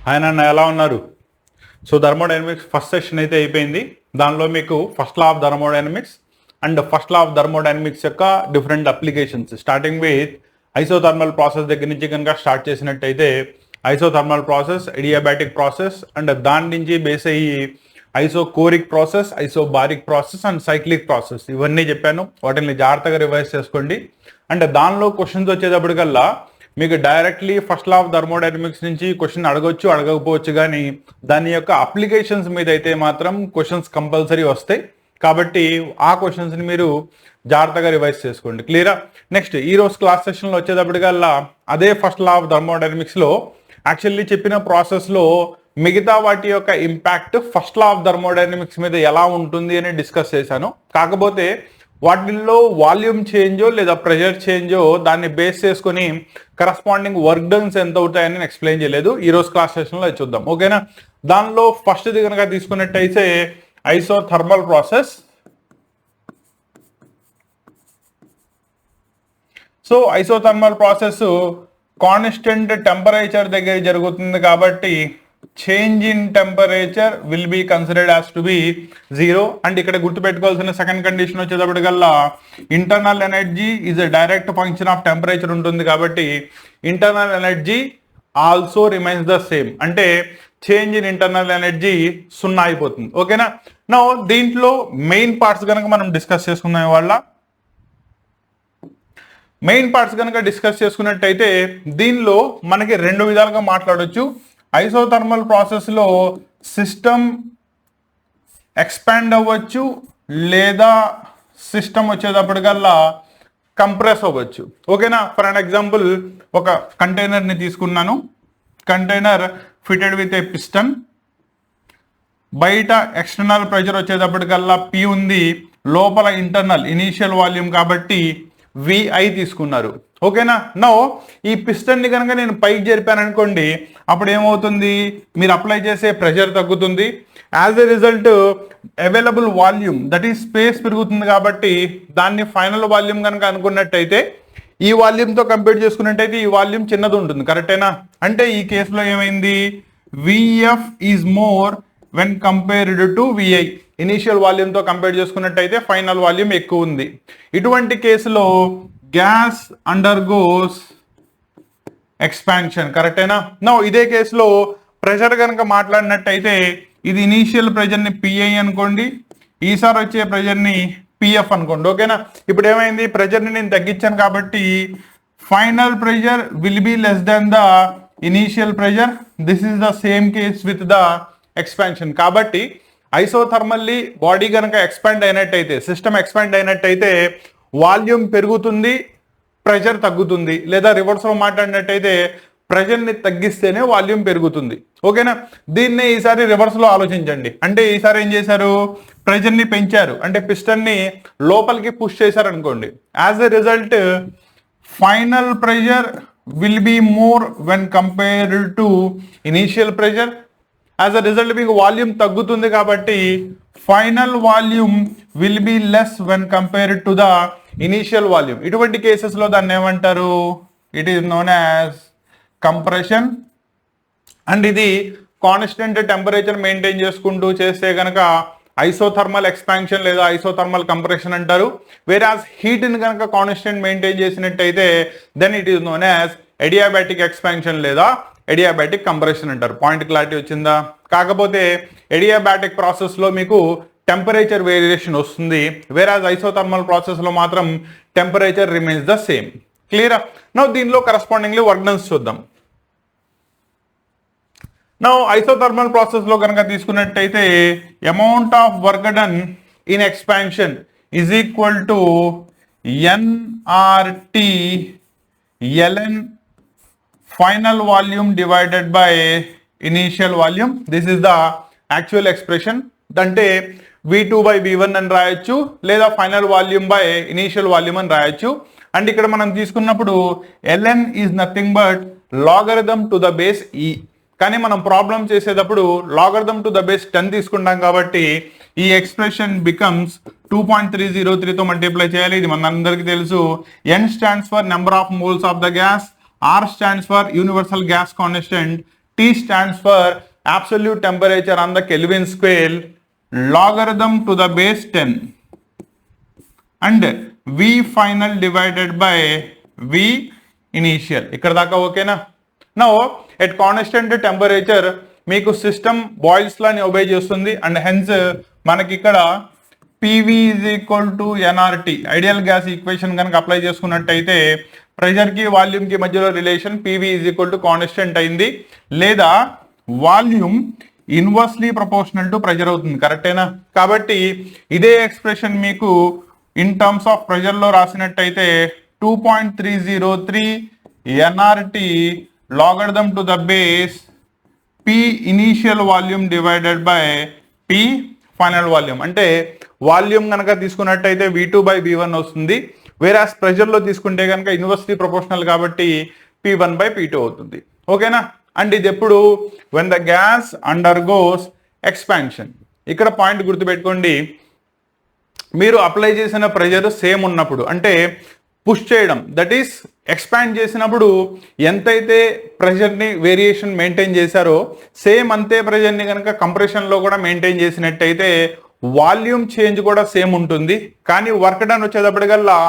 ఆయన ఎలా ఉన్నారు? సో థర్మోడైనమిక్స్ ఫస్ట్ సెషన్ అయితే అయిపోయింది. దానిలో మీకు first law of thermodynamics and first law of thermodynamics యొక్క different applications starting with isothermal process దగ్గర నుంచి కనుక స్టార్ట్ చేసినట్టయితే isothermal process, adiabatic process and దాని నుంచి బేస్ అయ్యి isochoric process, isobaric process and cyclic process ఇవన్నీ చెప్పాను. వాటిని జాగ్రత్తగా రివైజ్ చేసుకోండి. అండ్ దానిలో క్వశ్చన్స్ వచ్చేటప్పటికల్లా మీకు directly first law of thermodynamics నుంచి క్వశ్చన్ అడగొచ్చు, అడగకపోవచ్చు, కానీ దాని యొక్క అప్లికేషన్స్ మీద అయితే మాత్రం క్వశ్చన్స్ కంపల్సరీ వస్తాయి. కాబట్టి ఆ క్వశ్చన్స్ని మీరు జాగ్రత్తగా రివైజ్ చేసుకోండి. క్లియరా? నెక్స్ట్ ఈ రోజు క్లాస్ సెషన్లో వచ్చేటప్పటికల్లా అదే ఫస్ట్ లా ఆఫ్ థర్మోడైనమిక్స్లో యాక్చువల్లీ చెప్పిన ప్రాసెస్లో మిగతా వాటి యొక్క impact first law of thermodynamics మీద ఎలా ఉంటుంది అని డిస్కస్ చేశాను. కాకపోతే వాటిల్లో వాల్యూమ్ చేంజో లేదా ప్రెషర్ చేంజో దాన్ని బేస్ చేసుకుని కరస్పాండింగ్ వర్క్ డన్స్ ఎంత అవుతాయని ఎక్స్ప్లెయిన్ చేయలేదు. ఈ రోజు క్లాస్ సెషన్లో అది చూద్దాం. ఓకేనా? దానిలో ఫస్ట్ది కనుక తీసుకున్నట్టయితే isothermal process. So isothermal process constant temperature దగ్గర జరుగుతుంది కాబట్టి change in temperature will be considered as to be 0. And ఇక్కడ గుర్తుపెట్టుకోవాల్సిన సెకండ్ కండిషన్ వచ్చేటప్పటికల్లా internal energy is a direct function of temperature ఉంటుంది కాబట్టి internal energy also remains the same. అంటే change in internal energy 0 అయిపోతుంది. ఓకేనా? నౌ దీంట్లో main parts కనుక మనం డిస్కస్ చేసుకున్నాం. వాళ్ళ మెయిన్ పార్ట్స్ కనుక డిస్కస్ చేసుకున్నట్టయితే దీనిలో మనకి రెండు విధాలుగా మాట్లాడొచ్చు. ఐసోథర్మల్ ప్రాసెస్లో సిస్టమ్ ఎక్స్పాండ్ అవ్వచ్చు లేదా సిస్టమ్ వచ్చేటప్పటికల్లా కంప్రెస్ అవ్వచ్చు. ఓకేనా? ఫర్ అన్ ఎగ్జాంపుల్ ఒక కంటైనర్ని తీసుకున్నాను. Container fitted with a piston. బయట ఎక్స్టర్నల్ ప్రెషర్ వచ్చేటప్పటికల్లా P ఉంది, లోపల ఇంటర్నల్ ఇనీషియల్ వాల్యూమ్ కాబట్టి VI తీసుకున్నారు. ఓకేనా? నో ఈ పిస్టన్ని కనుక నేను పైకి జరిపాను అనుకోండి, అప్పుడు ఏమవుతుంది? మీరు అప్లై చేసే ప్రెషర్ తగ్గుతుంది. As a result available volume that is space పెరుగుతుంది. కాబట్టి దాన్ని ఫైనల్ వాల్యూమ్ కనుక అనుకున్నట్టయితే ఈ వాల్యూమ్తో కంపేర్ చేసుకున్నట్టయితే ఈ వాల్యూమ్ చిన్నది ఉంటుంది. కరెక్టేనా? అంటే ఈ కేసులో ఏమైంది? VF is more when compared to VI. Initial వాల్యూమ్తో కంపేర్ చేసుకున్నట్టయితే ఫైనల్ వాల్యూమ్ ఎక్కువ ఉంది. ఇటువంటి కేసులో గ్యాస్ అండర్గోస్ ఎక్స్పాన్షన్. కరెక్టేనా? నో ఇదే కేసులో ప్రెషర్ కనుక మాట్లాడినట్టయితే ఇది ఇనీషియల్ ప్రెషర్ని PI అనుకోండి, ఈసారి వచ్చే ప్రెషర్ని PF అనుకోండి. ఓకేనా? ఇప్పుడు ఏమైంది? ప్రెషర్ని నేను తగ్గించాను కాబట్టి final pressure will be less than the initial pressure. This is the same case with the expansion. కాబట్టి ఐసోథర్మల్లీ బాడీ కనుక ఎక్స్పాండ్ అయినట్టయితే, సిస్టమ్ ఎక్స్పాండ్ అయినట్టయితే వాల్యూమ్ పెరుగుతుంది, ప్రెషర్ తగ్గుతుంది. లేదా రివర్స్లో మాట్లాడినట్టయితే ప్రెషర్ని తగ్గిస్తేనే వాల్యూమ్ పెరుగుతుంది. ఓకేనా? దీన్నే ఈసారి రివర్స్లో ఆలోచించండి. అంటే ఈసారి ఏం చేశారు? ప్రెషర్ని పెంచారు, అంటే పిస్టన్ని లోపలికి పుష్ చేశారు అనుకోండి. As a result final pressure will be more when compared to initial pressure. As a result మీకు వాల్యూమ్ తగ్గుతుంది కాబట్టి final volume will be less when compared to the initial volume. ఇటువంటి కేసెస్లో దాన్ని ఏమంటారు? It is known as compression. And ఇది constant temperature maintain చేసుకుంటూ చేస్తే కనుక ఐసోథర్మల్ ఎక్స్పాన్షన్ లేదా ఐసోథర్మల్ కంప్రెషన్ అంటారు. వేరాజ్ హీట్ని కనుక కాన్స్టెంట్ మెయింటైన్ చేసినట్టయితే then it is known as adiabatic expansion లేదా ఎడియాబాటిక్ కంప్రెషన్ అంటారు. పాయింట్ క్లారిటీ వచ్చిందా? కాకపోతే ఎడియాబాటిక్ ప్రాసెస్లో మీకు టెంపరేచర్ వేరియేషన్ వస్తుంది, వేరాజ్ ఐసోథర్మల్ ప్రాసెస్లో మాత్రం టెంపరేచర్ రిమైన్స్ ద సేమ్. క్లియరా? నౌ దీనిలో కరస్పాండింగ్లీ వర్క్ డన్స్ చూద్దాం. నౌ ఐసోథర్మల్ ప్రాసెస్లో కనుక తీసుకున్నట్టయితే amount of work done in expansion is equal to NRT ln final volume divided by initial volume. This is the actual expression. అంటే V2 by V1 అని రాయొచ్చు, లేదా final volume by initial volume అని రాయొచ్చు. And ఇక్కడ మనం తీసుకున్నప్పుడు ln is nothing but logarithm to the base E. కానీ మనం ప్రాబ్లం చేసేటప్పుడు లాగరిథమ్ టు ద బేస్ 10 తీసుకుంటాం కాబట్టి ఈ ఎక్స్ప్రెషన్ బికమ్స్ 2.303తో మల్టిప్లై చేయాలి. ఇది మనందరికీ తెలుసు. N stands for number of moles of the gas, R stands for universal gas constant, T stands for absolute temperature on the Kelvin scale, logarithm to the base 10, and V final divided by V initial. ఇక్కడ దాకా ఓకేనా? Now at constant temperature మీకు system boils లాని obey చేస్తుంది and hence మనకి ఇక్కడ PV is equal to nRT ideal gas equation కనుక apply చేసుకున్నట్టయితే pressure కి వాల్యూమ్ కి మధ్యలో relation PV is equal to constant అయింది, లేదా volume inversely proportional to pressure అవుతుంది. కరెక్టేనా? కాబట్టి ఇదే ఎక్స్ప్రెషన్ మీకు ఇన్ టర్మ్స్ ఆఫ్ ప్రెషర్ లో రాసినట్టయితే 2.303 nRT logarithm to the base P initial volume divided by P final volume. అంటే వాల్యూమ్ కనుక తీసుకున్నట్టయితే V2/V1 వస్తుంది, వేరాస్ ప్రెషర్ లో తీసుకుంటే కనుక ఇన్వర్స్లీ ప్రపోర్షనల్ కాబట్టి P1/P2 అవుతుంది. ఓకేనా? అండ్ ఇది ఎప్పుడు when the gas undergoes expansion. ఇక్కడ పాయింట్ గుర్తుపెట్టుకోండి, మీరు అప్లై చేసిన ప్రెషర్ సేమ్ ఉన్నప్పుడు, అంటే పుష్ చేయడం దట్ ఈస్ ఎక్స్పాండ్ చేసినప్పుడు ఎంతైతే ప్రెషర్ని వేరియేషన్ మెయింటైన్ చేశారో సేమ్ అంతే ప్రెషర్ని కనుక కంప్రెషన్లో కూడా మెయింటైన్ చేసినట్టయితే వాల్యూమ్ చేంజ్ కూడా సేమ్ ఉంటుంది, కానీ వర్క్ డన్ వచ్చేటప్పటికల్లా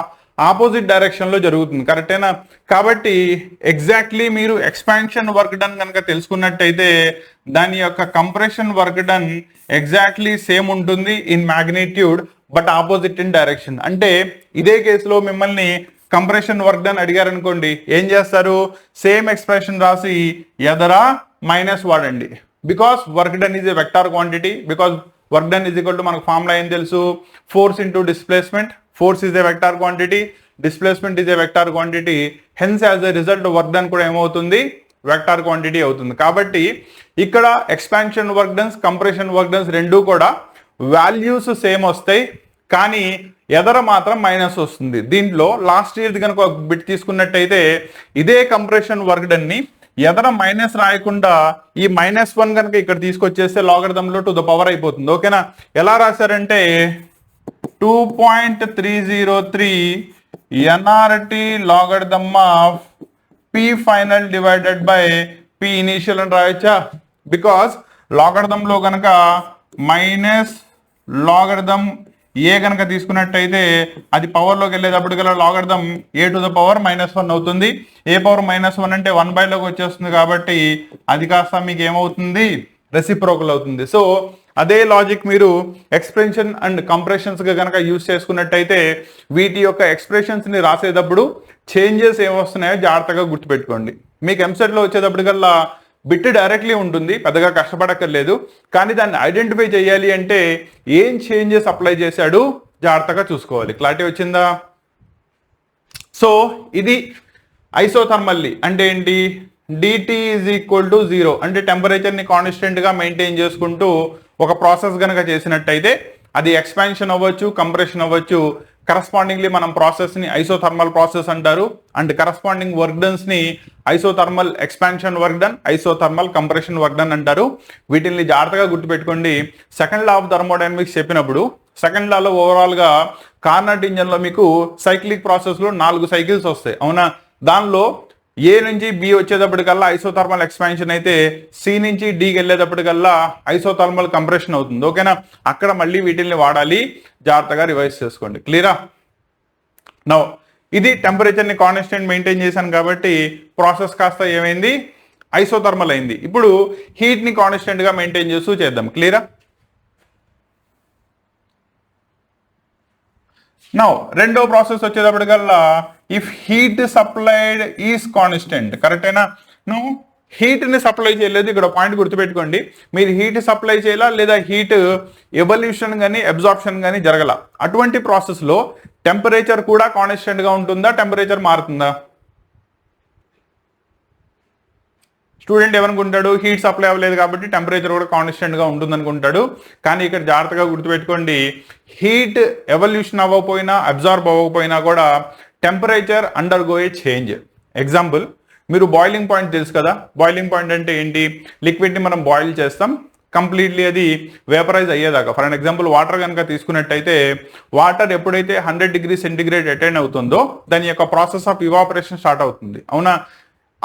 ఆపోజిట్ డైరెక్షన్లో జరుగుతుంది. కరెక్టేనా? కాబట్టి ఎగ్జాక్ట్లీ మీరు ఎక్స్పాన్షన్ వర్క్ డన్ కనుక తెలుసుకున్నట్టయితే దాని యొక్క compression work done exactly same ఉంటుంది in magnitude but opposite in direction. అంటే ఇదే కేసులో మిమ్మల్ని కంప్రెషన్ వర్క్ డన్ అడిగారు అనుకోండి, ఏం చేస్తారు? సేమ్ ఎక్స్ప్రెషన్ రాసి ఎదరా మైనస్ వాడండి, because work done is a vector quantity, because work done is equal to మనకు ఫార్ములా ఏం తెలుసు? Force into displacement. Force is a vector quantity, displacement is a vector quantity, hence as a result work done కూడా ఏమవుతుంది? Vector quantity అవుతుంది. కాబట్టి ఇక్కడ expansion work dance, compression work dance రెండూ కూడా వాల్యూస్ సేమ్ వస్తాయి, కానీ ఎదర మాత్రం మైనస్ వస్తుంది. దీంట్లో లాస్ట్ ఇయర్ కనుక ఒక బిట్ తీసుకున్నట్టయితే ఇదే కంప్రెషన్ వర్క్ డన్ ని ఎదర మైనస్ రాయకుండా ఈ -1 కనుక ఇక్కడ తీసుకొచ్చేస్తే లాగరిథంలో టు ద పవర్ అయిపోతుంది. ఓకేనా? ఎలా రాశారంటే 2.303 nRT logarithm of P final divided by P initial అని రాయొచ్చా? బికాస్ లాగరిథంలో కనుక మైనస్ లాగరిథం ఏ కనుక తీసుకున్నట్టయితే అది పవర్లోకి వెళ్ళేటప్పటికల్లా logarithm A to the power -1 అవుతుంది. A పవర్ -1 అంటే 1/లోకి వచ్చేస్తుంది, కాబట్టి అది కాస్త మీకు ఏమవుతుంది? రెసిప్రోకల్ అవుతుంది. సో అదే లాజిక్ మీరు ఎక్స్ప్రెషన్ అండ్ కంప్రెషన్స్ గా కనుక యూజ్ చేసుకున్నట్టయితే వీటి యొక్క ఎక్స్ప్రెషన్స్ ని రాసేటప్పుడు చేంజెస్ ఏమొస్తున్నాయో జాగ్రత్తగా గుర్తుపెట్టుకోండి. మీకు ఎంసెట్ లో వచ్చేటప్పటికల్లా బిట్ డైరెక్ట్లీ ఉంటుంది, పెద్దగా కష్టపడక్కర్లేదు, కానీ దాన్ని ఐడెంటిఫై చేయాలి అంటే ఏం చేంజెస్ అప్లై చేశాడు జాగ్రత్తగా చూసుకోవాలి. క్లారిటీ వచ్చిందా? సో ఇది ఐసోథర్మల్లీ అంటే ఏంటి? dt ఈజ్ ఈక్వల్ టు 0 అంటే టెంపరేచర్ని కాన్స్టెంట్గా మెయింటైన్ చేసుకుంటూ ఒక ప్రాసెస్ కనుక చేసినట్టయితే అది ఎక్స్పాన్షన్ అవ్వచ్చు, కంప్రెషన్ అవ్వచ్చు, కరస్పాండింగ్లీ మనం ప్రాసెస్ని ఐసోథర్మల్ ప్రాసెస్ అంటారు, అండ్ కరస్పాండింగ్ వర్క్ డన్స్ని isothermal expansion work done, isothermal compression work done అంటారు. వీటిని జాగ్రత్తగా గుర్తుపెట్టుకోండి. సెకండ్ లా ఆఫ్ థర్మోడైనమిక్స్ చెప్పినప్పుడు సెకండ్ లాలో ఓవరాల్గా కార్నట్ ఇంజన్లో మీకు సైక్లిక్ ప్రాసెస్లో 4 సైకిల్స్ వస్తాయి, అవునా? దానిలో ఏ నుంచి బి వచ్చేటప్పటికల్లా ఐసోథర్మల్ ఎక్స్పాన్షన్ అయితే సి నుంచి డికి వెళ్ళేటప్పటికల్లా ఐసోథర్మల్ కంప్రెషన్ అవుతుంది. ఓకేనా? అక్కడ మళ్ళీ వీటిల్ని వాడాలి, జాగ్రత్తగా రివైజ్ చేసుకోండి. క్లియరా? నౌ ఇది టెంపరేచర్ని కాన్స్టెంట్ మెయింటైన్ చేశాను కాబట్టి ప్రాసెస్ కాస్త ఏమైంది? ఐసోథర్మల్ అయింది. ఇప్పుడు హీట్ని కాన్స్టెంట్గా మెయింటైన్ చేస్తూ చేద్దాం. క్లియరా? నౌ రెండో ప్రాసెస్ వచ్చేటప్పటికల్లా if heat supplied is constant. కరెక్టేనా? నువ్వు హీట్ని సప్లై చేయలేదు, ఇక్కడ పాయింట్ గుర్తుపెట్టుకోండి. మీరు హీట్ సప్లై చేయాలా లేదా హీట్ ఎవల్యూషన్ కానీ అబ్జార్ప్షన్ కానీ జరగల, అటువంటి ప్రాసెస్లో టెంపరేచర్ కూడా కాన్స్టెంట్గా ఉంటుందా? టెంపరేచర్ మారుతుందా? స్టూడెంట్ ఏమనుకుంటాడు? హీట్ సప్లై అవ్వలేదు కాబట్టి టెంపరేచర్ కూడా కాన్స్టెంట్గా ఉంటుంది అనుకుంటాడు, కానీ ఇక్కడ జాగ్రత్తగా గుర్తుపెట్టుకోండి, హీట్ ఎవల్యూషన్ అవ్వకపోయినా అబ్జార్బ్ అవ్వకపోయినా కూడా టెంపరేచర్ అండర్గో ఏ చేంజ్. ఎగ్జాంపుల్, మీరు బాయిలింగ్ పాయింట్ తెలుసు కదా? బాయిలింగ్ పాయింట్ అంటే ఏంటి? లిక్విడ్ని మనం బాయిల్ చేస్తాం, కంప్లీట్లీ అది వేపరైజ్ అయ్యేదాకా. ఫర్ ఎగ్జాంపుల్ వాటర్ కనుక తీసుకున్నట్టయితే వాటర్ ఎప్పుడైతే 100 డిగ్రీ సెంటిగ్రేడ్ అటైన్ అవుతుందో దాని యొక్క ప్రాసెస్ ఆఫ్ ఇవాపరేషన్ స్టార్ట్ అవుతుంది, అవునా?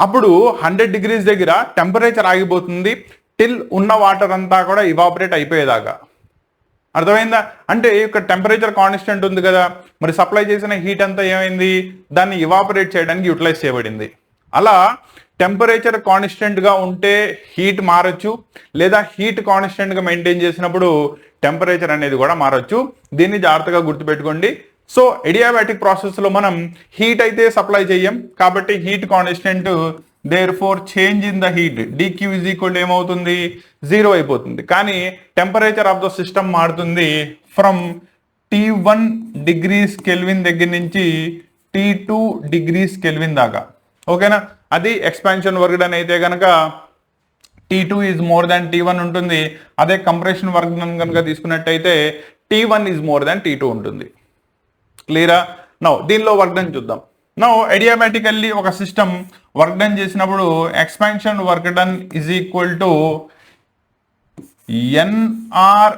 అప్పుడు 100 degrees దగ్గర టెంపరేచర్ ఆగిపోతుంది టిల్ ఉన్న వాటర్ అంతా కూడా ఇవాపరేట్ అయిపోయేదాకా. అర్థమైందా? అంటే ఇక్కడ టెంపరేచర్ కాన్స్టెంట్ ఉంది కదా, మరి సప్లై చేసిన హీట్ అంతా ఏమైంది, దాన్ని ఇవాపరేట్ చేయడానికి యూటిలైజ్ చేయబడింది. అలా టెంపరేచర్ కాన్స్టెంట్ గా ఉంటే హీట్ మారచ్చు, లేదా హీట్ కాన్స్టెంట్ గా మెయింటైన్ చేసినప్పుడు టెంపరేచర్ అనేది కూడా మారచ్చు. దీన్ని జాగ్రత్తగా గుర్తుపెట్టుకోండి. సో ఎడియాబాటిక్ ప్రాసెస్ లో మనం హీట్ అయితే సప్లై చేయం కాబట్టి heat constant, therefore change in the heat DQ is equal ఏమవుతుంది, 0 అయిపోతుంది. కానీ టెంపరేచర్ ఆఫ్ ద సిస్టమ్ మారుతుంది ఫ్రమ్ T1 degrees Kelvin దగ్గర నుంచి T2 degrees Kelvin దాకా. ఓకేనా? అది ఎక్స్పాన్షన్ వర్క్ డన్ అయితే కనుక T2 is more than T1 ఉంటుంది. అదే కంప్రెషన్ వర్క్ డన్ కనుక తీసుకున్నట్టయితే T1 is more than T2 ఉంటుంది. క్లియరా? నౌ దీనిలో వర్క్ డన్ చూద్దాం. నౌ ఐడియామేటికల్లీ ఒక సిస్టమ్ వర్క్ డన్ చేసినప్పుడు expansion work done is equal to NR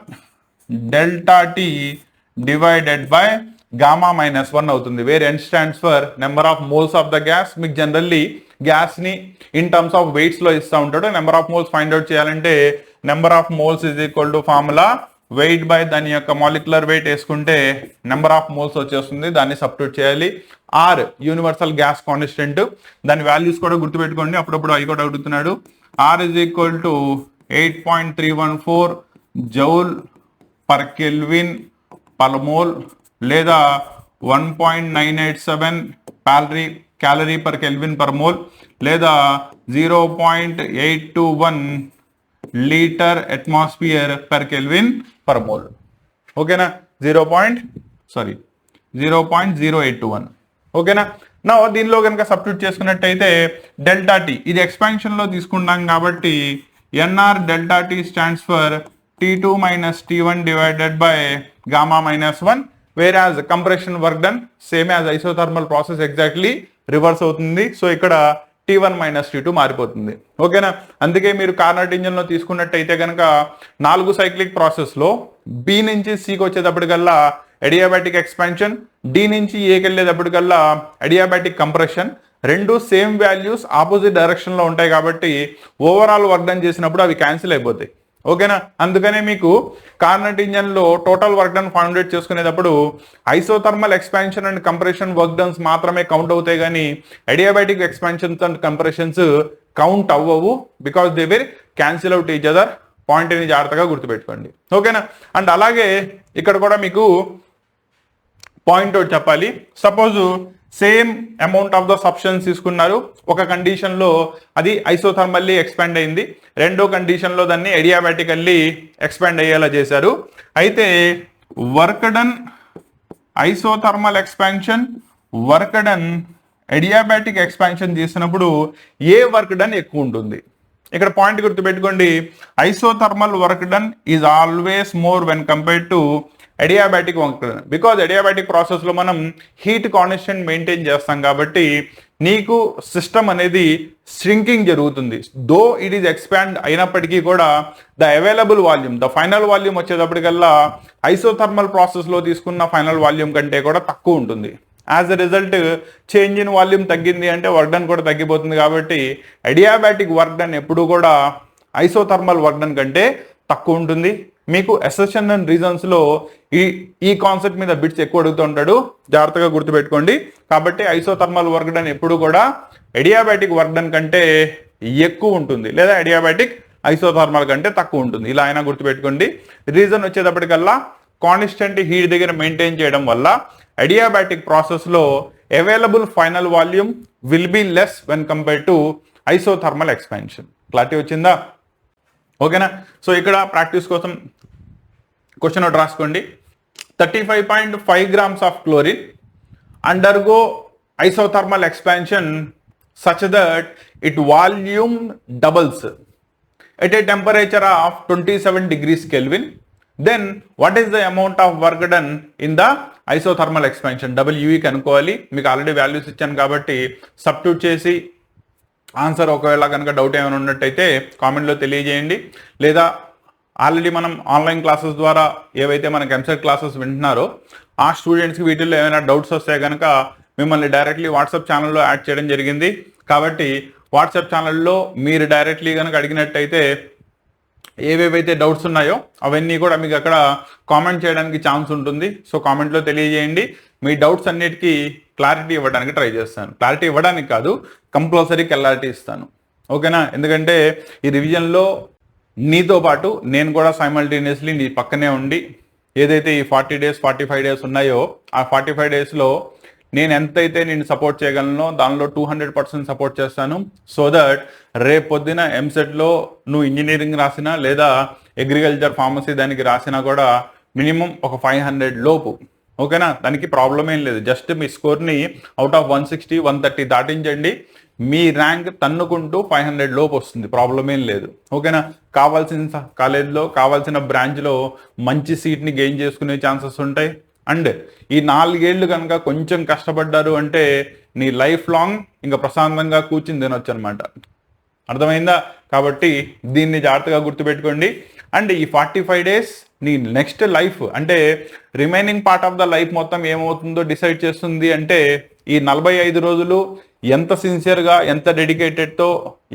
delta T divided by gamma -1 అవుతుంది. Where N stands for number of moles of the gas. మీకు generally gas ని in terms of weights లో ఇస్తూ ఉంటాడు. Number of moles find out చేయాలంటే number of moles is equal to formula weight by దాని యొక్క molecular weight వేసుకుంటే number of moles వచ్చేస్తుంది. దాన్ని సబ్స్టిట్యూట్ చేయాలి. ఆర్ యూనివర్సల్ గ్యాస్ కాన్స్టెంట్, దాని వాల్యూస్ కూడా గుర్తుపెట్టుకోండి, అప్పుడప్పుడు అవి కూడా అడుగుతున్నాడు. R is equal to 8.314 joule per Kelvin per mole, లేదా 1.987 calorie per Kelvin per mole, లేదా 0.821 litre atmosphere per Kelvin per mole. ఓకేనా? 0.0821. ఓకేనా? నా దీనిలో కనుక సబ్స్టిట్యూట్ చేసుకున్నట్టయితే డెల్టా టీ, ఇది ఎక్స్పాన్షన్ లో తీసుకుంటాం కాబట్టి N R delta T stands for T2 minus T1 divided by gamma -1, whereas compression work done same as isothermal process exactly reverse అవుతుంది. సో ఇక్కడ T1 minus T2 మారిపోతుంది. ఓకేనా? అందుకే మీరు కార్నట్ ఇంజన్ లో తీసుకున్నట్టయితే కనుక 4 సైక్లిక్ ప్రాసెస్ లో B నుంచి Cకి వచ్చేటప్పటికల్లా అడియాబాటిక్ ఎక్స్పాన్షన్, D నుంచి Aకి వెళ్ళేటప్పటికల్లా అడియాబాటిక్ కంప్రెషన్, రెండు సేమ్ వాల్యూస్ ఆపోజిట్ డైరెక్షన్ లో ఉంటాయి కాబట్టి ఓవరాల్ వర్క్ డన్ చేసినప్పుడు అవి క్యాన్సిల్ అయిపోతాయి. ఓకేనా? అందుకనే మీకు కార్నట్ ఇంజన్ లో total work done find out చేసుకునేటప్పుడు isothermal expansion and compression work dones మాత్రమే కౌంట్ అవుతాయి, కానీ adiabatic expansions and compressions count అవ్వవు, because they will cancel out each other. Point ని జాగ్రత్తగా గుర్తుపెట్టుకోండి. ఓకేనా? అండ్ అలాగే ఇక్కడ కూడా మీకు పాయింట్ అవుట్ చెప్పాలి. Suppose same amount of the substance తీసుకున్నారు, ఒక కండిషన్ లో అది ఐసోథర్మల్లీ ఎక్స్పాండ్ అయింది, రెండో కండిషన్ లో దాన్ని అడియాబాటికల్లీ ఎక్స్పాండ్ అయ్యేలా చేశారు. అయితే work done isothermal expansion, work done adiabatic expansion చేసినప్పుడు ఏ వర్క్ డన్ ఎక్కువ ఉంటుంది? ఇక్కడ పాయింట్ గుర్తుపెట్టుకోండి, isothermal work done is always more when compared to adiabatic work done, because adiabatic process లో మనం హీట్ కాన్స్టెంట్ మెయింటైన్ చేస్తాం కాబట్టి నీకు సిస్టమ్ అనేది ష్రింకింగ్ జరుగుతుంది. దో ఇట్ ఈస్ ఎక్స్పాండ్ అయినప్పటికీ కూడా the available volume, the final volume వచ్చేటప్పటికల్లా ఐసోథర్మల్ ప్రాసెస్ లో తీసుకున్న ఫైనల్ వాల్యూమ్ కంటే కూడా తక్కువ ఉంటుంది. As a result change in volume తగ్గింది అంటే వర్క్ డన్ కూడా తగ్గిపోతుంది. కాబట్టి అడియాబాటిక్ వర్క్ డన్ ఎప్పుడు కూడా ఐసోథర్మల్ వర్క్ డన్ కంటే తక్కువ ఉంటుంది. మీకు అసెషన్ అండ్ రీజన్స్ లో ఈ కాన్సెప్ట్ మీద బిట్స్ ఎక్కువ అడుగుతూ ఉంటాడు, జాగ్రత్తగా గుర్తుపెట్టుకోండి. కాబట్టి ఐసోథర్మల్ వర్క్ డన్ ఎప్పుడు కూడా అడియాబాటిక్ వర్క్ డన్ కంటే ఎక్కువ ఉంటుంది, లేదా అడియాబాటిక్ ఐసోథర్మల్ కంటే తక్కువ ఉంటుంది. ఇలా అయినా గుర్తుపెట్టుకోండి. రీజన్ వచ్చేటప్పటికల్లా కాన్స్టెంట్ హీట్ దగ్గర మెయింటైన్ చేయడం వల్ల అడియాబాటిక్ ప్రాసెస్ లో available final volume will be less when compared to isothermal expansion. Clarity వచ్చిందా? ఓకేనా? సో ఇక్కడ ప్రాక్టీస్ కోసం క్వశ్చన్ ఒకటి రాసుకోండి. 35.5 grams of chlorine undergo isothermal expansion such that it volume doubles at a temperature of 27 degrees Kelvin. Then what is the amount of work done in the isothermal expansion? WE కనుక్కోవాలి. మీకు already values ఇచ్చాను కాబట్టి substitute చేసి answer ఒకవేళ కనుక doubt ఏమైనా ఉన్నట్టయితే కామెంట్లో తెలియజేయండి. లేదా ఆల్రెడీ మనం ఆన్లైన్ క్లాసెస్ ద్వారా ఏవైతే మనకి ఎంసెట్ క్లాసెస్ వింటున్నారో ఆ స్టూడెంట్స్కి వీటిల్లో ఏమైనా డౌట్స్ వస్తే కనుక మిమ్మల్ని డైరెక్ట్లీ వాట్సాప్ ఛానల్లో యాడ్ చేయడం జరిగింది. కాబట్టి వాట్సాప్ ఛానల్లో మీరు డైరెక్ట్లీ కనుక అడిగినట్టయితే ఏవేవైతే డౌట్స్ ఉన్నాయో అవన్నీ కూడా మీకు అక్కడ కామెంట్ చేయడానికి ఛాన్స్ ఉంటుంది. సో కామెంట్లో తెలియజేయండి. మీ డౌట్స్ అన్నిటికీ క్లారిటీ ఇవ్వడానికి ట్రై చేస్తాను. క్లారిటీ ఇవ్వడానికి కాదు, కంపల్సరీ క్లారిటీ ఇస్తాను. ఓకేనా? ఎందుకంటే ఈ రివిజన్లో నీతో పాటు నేను కూడా సైమల్టేనియస్లీ నీ పక్కనే ఉండి ఏదైతే ఈ 40 days 45 days ఉన్నాయో ఆ 45 daysలో నేను ఎంతైతే నేను సపోర్ట్ చేయగలనో దానిలో 200% సపోర్ట్ చేస్తాను. సో దట్ రేపు పొద్దున ఎంసెట్లో నువ్వు ఇంజనీరింగ్ రాసినా లేదా అగ్రికల్చర్ ఫార్మసీ దానికి రాసినా కూడా మినిమం ఒక 500 లోపు. ఓకేనా? దానికి ప్రాబ్లం ఏం లేదు. జస్ట్ మీ స్కోర్ని అవుట్ ఆఫ్ 160 130 దాటించండి, మీ ర్యాంక్ తన్నుకుంటూ 500 లోపు వస్తుంది. ప్రాబ్లం ఏం లేదు. ఓకేనా? కావాల్సిన కాలేజ్లో కావాల్సిన బ్రాంచ్లో మంచి సీట్ని గెయిన్ చేసుకునే ఛాన్సెస్ ఉంటాయి. అండ్ ఈ 4 ఏళ్ళు కనుక కొంచెం కష్టపడ్డారు అంటే నీ లైఫ్ లాంగ్ ఇంకా ప్రశాంతంగా కూర్చుని తినొచ్చు అనమాట. అర్థమైందా? కాబట్టి దీన్ని జాగ్రత్తగా గుర్తుపెట్టుకోండి. అండ్ ఈ 45 days నీ నెక్స్ట్ లైఫ్ అంటే remaining part of the life మొత్తం ఏమవుతుందో డిసైడ్ చేస్తుంది. అంటే ఈ 45 రోజులు ఎంత సిన్సియర్గా ఎంత డెడికేటెడ్తో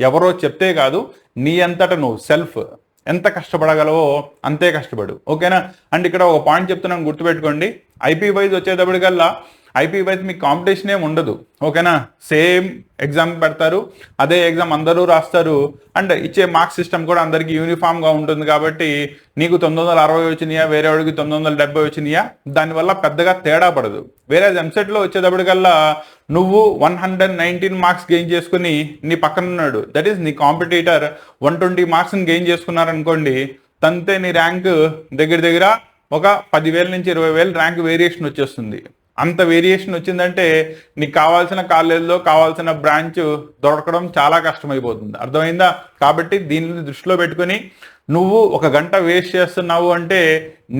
ఎవరో చెప్తే కాదు, నీ అంతట నువ్వు సెల్ఫ్ ఎంత కష్టపడగలవో అంతే కష్టపడు. ఓకేనా? అండ్ ఇక్కడ ఒక పాయింట్ చెప్తున్నాను, గుర్తుపెట్టుకోండి. ఐపీ వైజ్ వచ్చేటప్పటికల్లా ఐపీ వైజ్ మీకు కాంపిటీషన్ ఏమి ఉండదు. ఓకేనా? సేమ్ ఎగ్జామ్ పెడతారు, అదే ఎగ్జామ్ అందరూ రాస్తారు. అండ్ ఇచ్చే మార్క్స్ సిస్టమ్ కూడా అందరికీ యూనిఫామ్గా ఉంటుంది. కాబట్టి నీకు 960 వచ్చినాయా, వేరే వాడికి 970 వచ్చినాయా, దానివల్ల పెద్దగా తేడా పడదు. వేరే ఎంసెట్లో వచ్చేటప్పటికల్లా నువ్వు 119 మార్క్స్ గెయిన్ చేసుకుని నీ పక్కన ఉన్నాడు, దట్ ఈస్ నీ కాంపిటీటర్ 120 మార్క్స్ని గెయిన్ చేసుకున్నారనుకోండి, తంతే నీ ర్యాంక్ దగ్గర దగ్గర ఒక 10,000 నుంచి 20,000 ర్యాంక్ వేరియేషన్ వచ్చేస్తుంది. అంత వేరియేషన్ వచ్చిందంటే నీకు కావాల్సిన కాలేజీలో కావాల్సిన బ్రాంచ్ దొరకడం చాలా కష్టమైపోతుంది. అర్థమైందా? కాబట్టి దీన్ని దృష్టిలో పెట్టుకుని నువ్వు 1 గంట వేస్ట్ చేస్తున్నావు అంటే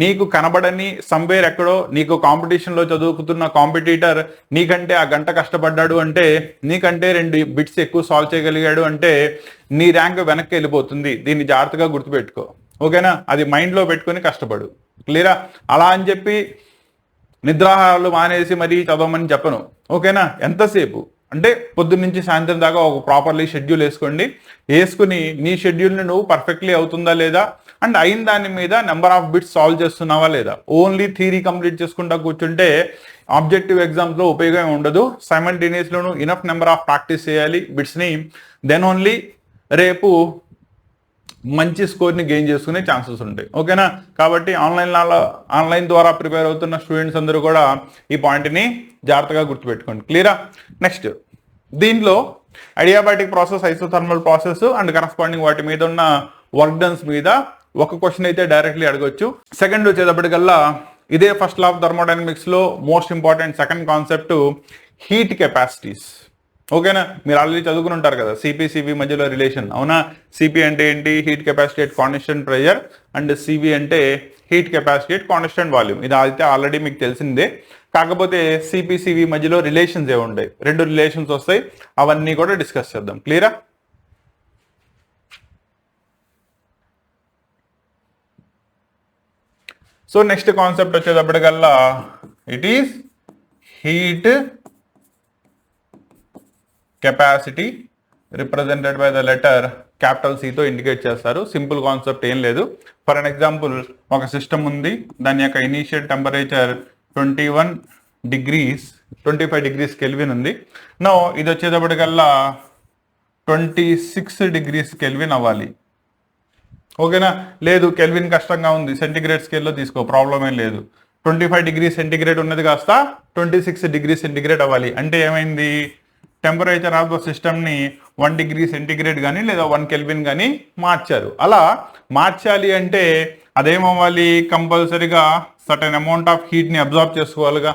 నీకు కనబడని సంవేర్ ఎక్కడో నీకు కాంపిటీషన్లో చదువుకుతున్న కాంపిటీటర్ నీకంటే ఆ గంట కష్టపడ్డాడు అంటే, నీకంటే 2 బిట్స్ ఎక్కువ సాల్వ్ చేయగలిగాడు అంటే నీ ర్యాంక్ వెనక్కి వెళ్ళిపోతుంది. దీన్ని జాగ్రత్తగా గుర్తుపెట్టుకో. ఓకేనా? అది మైండ్లో పెట్టుకుని కష్టపడు. క్లియరా? అలా అని చెప్పి నిద్రాహారాలు మానేసి మరీ చదవమని చెప్పను. ఓకేనా? ఎంతసేపు అంటే పొద్దున్న నుంచి సాయంత్రం దాకా ఒక ప్రాపర్లీ షెడ్యూల్ వేసుకుని నీ షెడ్యూల్ని నువ్వు పర్ఫెక్ట్లీ అవుతుందా లేదా, అండ్ అయిన దాని మీద నెంబర్ ఆఫ్ బిట్స్ సాల్వ్ చేస్తున్నావా లేదా. ఓన్లీ థియరీ కంప్లీట్ చేసుకుంటా కూర్చుంటే ఆబ్జెక్టివ్ ఎగ్జామ్స్లో ఉపయోగం ఉండదు. సైమల్టేనియస్లోనూ ఇనఫ్ నెంబర్ ఆఫ్ ప్రాక్టీస్ చేయాలి బిట్స్ని, దెన్ ఓన్లీ రేపు మంచి స్కోర్ని గెయిన్ చేసుకునే ఛాన్సెస్ ఉంటాయి. ఓకేనా? కాబట్టి ఆన్లైన్ ద్వారా ప్రిపేర్ అవుతున్న స్టూడెంట్స్ అందరూ కూడా ఈ పాయింట్ని జాగ్రత్తగా గుర్తుపెట్టుకోండి. క్లియరా? నెక్స్ట్ దీనిలో adiabatic process, isothermal process and corresponding వాటి మీద ఉన్న వర్క్ డన్స్ మీద ఒక క్వశ్చన్ అయితే డైరెక్ట్లీ అడగొచ్చు. సెకండ్ వచ్చేటప్పటికల్లా ఇదే ఫస్ట్ లా ఆఫ్ థర్మోడైనమిక్స్లో most important second concept heat capacities. ఓకేనా? మీరు ఆల్రెడీ చదువుకుని ఉంటారు కదా సిపి మధ్యలో రిలేషన్. అవునా? సిపి అంటే ఏంటి? Heat capacity at constant pressure, and CV అంటే heat capacity at constant volume. ఇది అయితే ఆల్రెడీ మీకు తెలిసిందే. కాకపోతే సిపి మధ్యలో రిలేషన్స్ ఏముంటాయి, 2 రిలేషన్స్ వస్తాయి, అవన్నీ కూడా డిస్కస్ చేద్దాం. క్లియరా? సో నెక్స్ట్ కాన్సెప్ట్ వచ్చేటప్పటికల్లా it is heat capacity represented by the letter capital సితో ఇండికేట్ చేస్తారు. సింపుల్ కాన్సెప్ట్ ఏం లేదు. ఫర్ అన్ ఎగ్జాంపుల్, ఒక సిస్టమ్ ఉంది, దాని యొక్క ఇనీషియల్ టెంపరేచర్ 25 degrees కెల్విన్ ఉంది. నో ఇది వచ్చేటప్పటికల్లా 26 degrees కెల్విన్ అవ్వాలి. ఓకేనా? లేదు కెల్విన్ కష్టంగా ఉంది, సెంటిగ్రేడ్ స్కేల్లో తీసుకో, ప్రాబ్లం ఏం లేదు. 25 degrees సెంటిగ్రేడ్ ఉన్నది కాస్త 26 degrees సెంటిగ్రేడ్ అవ్వాలి. అంటే ఏమైంది? టెంపరేచర్ ఆఫ్ ద సిస్టమ్ని 1 degree సెంటిగ్రేడ్ కానీ లేదా 1 Kelvin కానీ మార్చారు. అలా మార్చాలి అంటే అదేమవ్వాలి? కంపల్సరీగా సర్టెన్ అమౌంట్ ఆఫ్ హీట్ని అబ్జార్బ్ చేసుకోవాలిగా.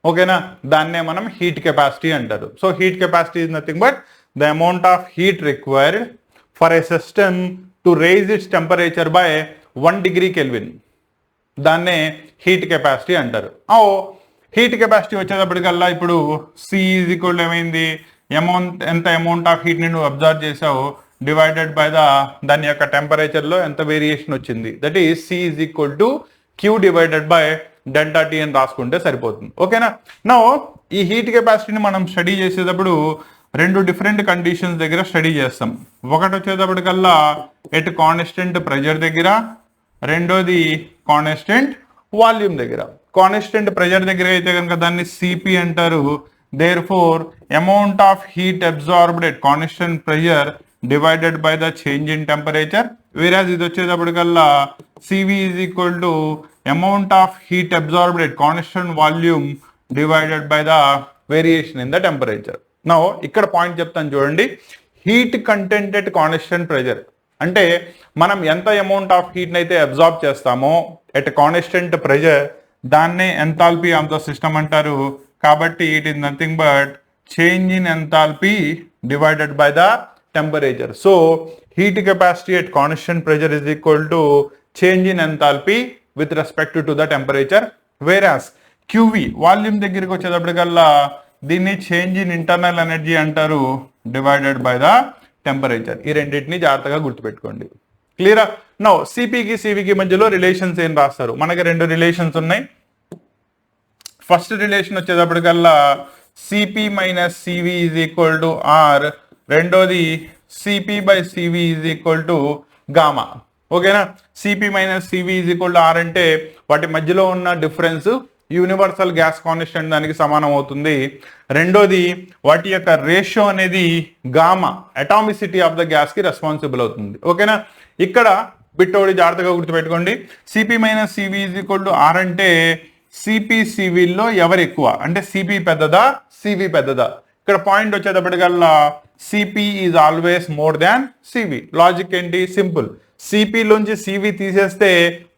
ఓకేనా? దాన్నే మనం హీట్ కెపాసిటీ అంటారు. So heat capacity is nothing but the amount of heat required for a system to raise its temperature by 1 degree Kelvin. దాన్నే హీట్ కెపాసిటీ అంటారు. హీట్ కెపాసిటీ వచ్చేటప్పటికల్లా ఇప్పుడు సి ఈజ్ ఈక్వల్ ఏమైంది? ఎంత అమౌంట్ ఆఫ్ హీట్ని నువ్వు observe చేసావు divided by దాని యొక్క టెంపరేచర్లో ఎంత వేరియేషన్ వచ్చింది, that is C is equal to Q divided by delta T అని రాసుకుంటే సరిపోతుంది. ఓకేనా? నౌ ఈ హీట్ కెపాసిటీని మనం స్టడీ చేసేటప్పుడు రెండు డిఫరెంట్ కండిషన్స్ దగ్గర స్టడీ చేస్తాం. ఒకటి వచ్చేటప్పటికల్లా ఎట్ కాన్స్టెంట్ ప్రెజర్ దగ్గర, రెండోది కాన్స్టెంట్ వాల్యూమ్ దగ్గర. కాన్స్టెంట్ ప్రెజర్ దగ్గర అయితే కనుక దాన్ని సిపి అంటారు. Therefore amount of heat absorbed at constant pressure divided by the change in temperature. Whereas ఇది వచ్చేటప్పటికల్లా CV is equal to amount of heat absorbed at constant volume divided by the variation in the temperature. Now ఇక్కడ point చెప్తాను చూడండి. Heat content at constant pressure అంటే మనం ఎంత amount of heat అయితే absorb చేస్తామో ఎట్ కాన్స్టెంట్ ప్రెజర్ దాన్నే enthalpy of the system అంటారు. కాబట్టి it is nothing but change in enthalpy divided by the temperature. So heat capacity at constant pressure is equal to change in enthalpy with respect to the temperature. వేరాస్ QV volume దగ్గరికి వచ్చేటప్పటికల్లా దీన్ని change in internal energy అంటారు divided by the temperature. ఈ రెండింటిని జాగ్రత్తగా గుర్తుపెట్టుకోండి. క్లియరా? Now సిపికి సివికి మధ్యలో relations ఏం రాస్తారు? మనకి రెండు రిలేషన్స్ ఉన్నాయి. ఫస్ట్ రిలేషన్ వచ్చేటప్పటికల్లా CP minus CV is equal to R, రెండోది CP by CV is equal to gamma. ఓకేనా? CP minus CV is equal to R అంటే వాటి మధ్యలో ఉన్న డిఫరెన్స్ యూనివర్సల్ గ్యాస్ కాన్స్టెంట్ దానికి సమానం అవుతుంది. రెండోది వాటి యొక్క రేషియో అనేది gamma atomicity of the gas కి రెస్పాన్సిబుల్ అవుతుంది. ఓకేనా? ఇక్కడ బిట్టోడి జాగ్రత్తగా గుర్తుపెట్టుకోండి. CP minus CV is equal to R అంటే సిపి సివిల్లో ఎవరు ఎక్కువ అంటే సిపి పెద్దదా సివి పెద్దదా? ఇక్కడ పాయింట్ వచ్చేటప్పటికల్లా CP is always more than CV. Logic ఏంటి? సింపుల్. సిపిలోంచి సివి తీసేస్తే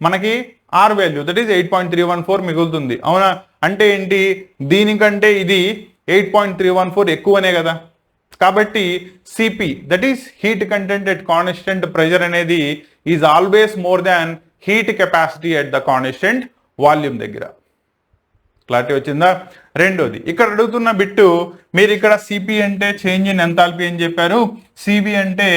మనకి ఆర్ వాల్యూ దట్ ఈస్ 8.314 మిగులుతుంది. అవునా? అంటే ఏంటి? దీనికంటే ఇది 8.314 ఎక్కువనే కదా. కాబట్టి CP that is heat content at constant pressure అనేది is always more than heat capacity at the constant volume దగ్గర. క్లారిటీ వచ్చిందా? రెండోది ఇక్కడ అడుగుతున్న బిట్టు, మీరు ఇక్కడ సిపి అంటే చేంజ్ ఇన్ ఎంథాల్పీ అని చెప్పారు, సివి అంటే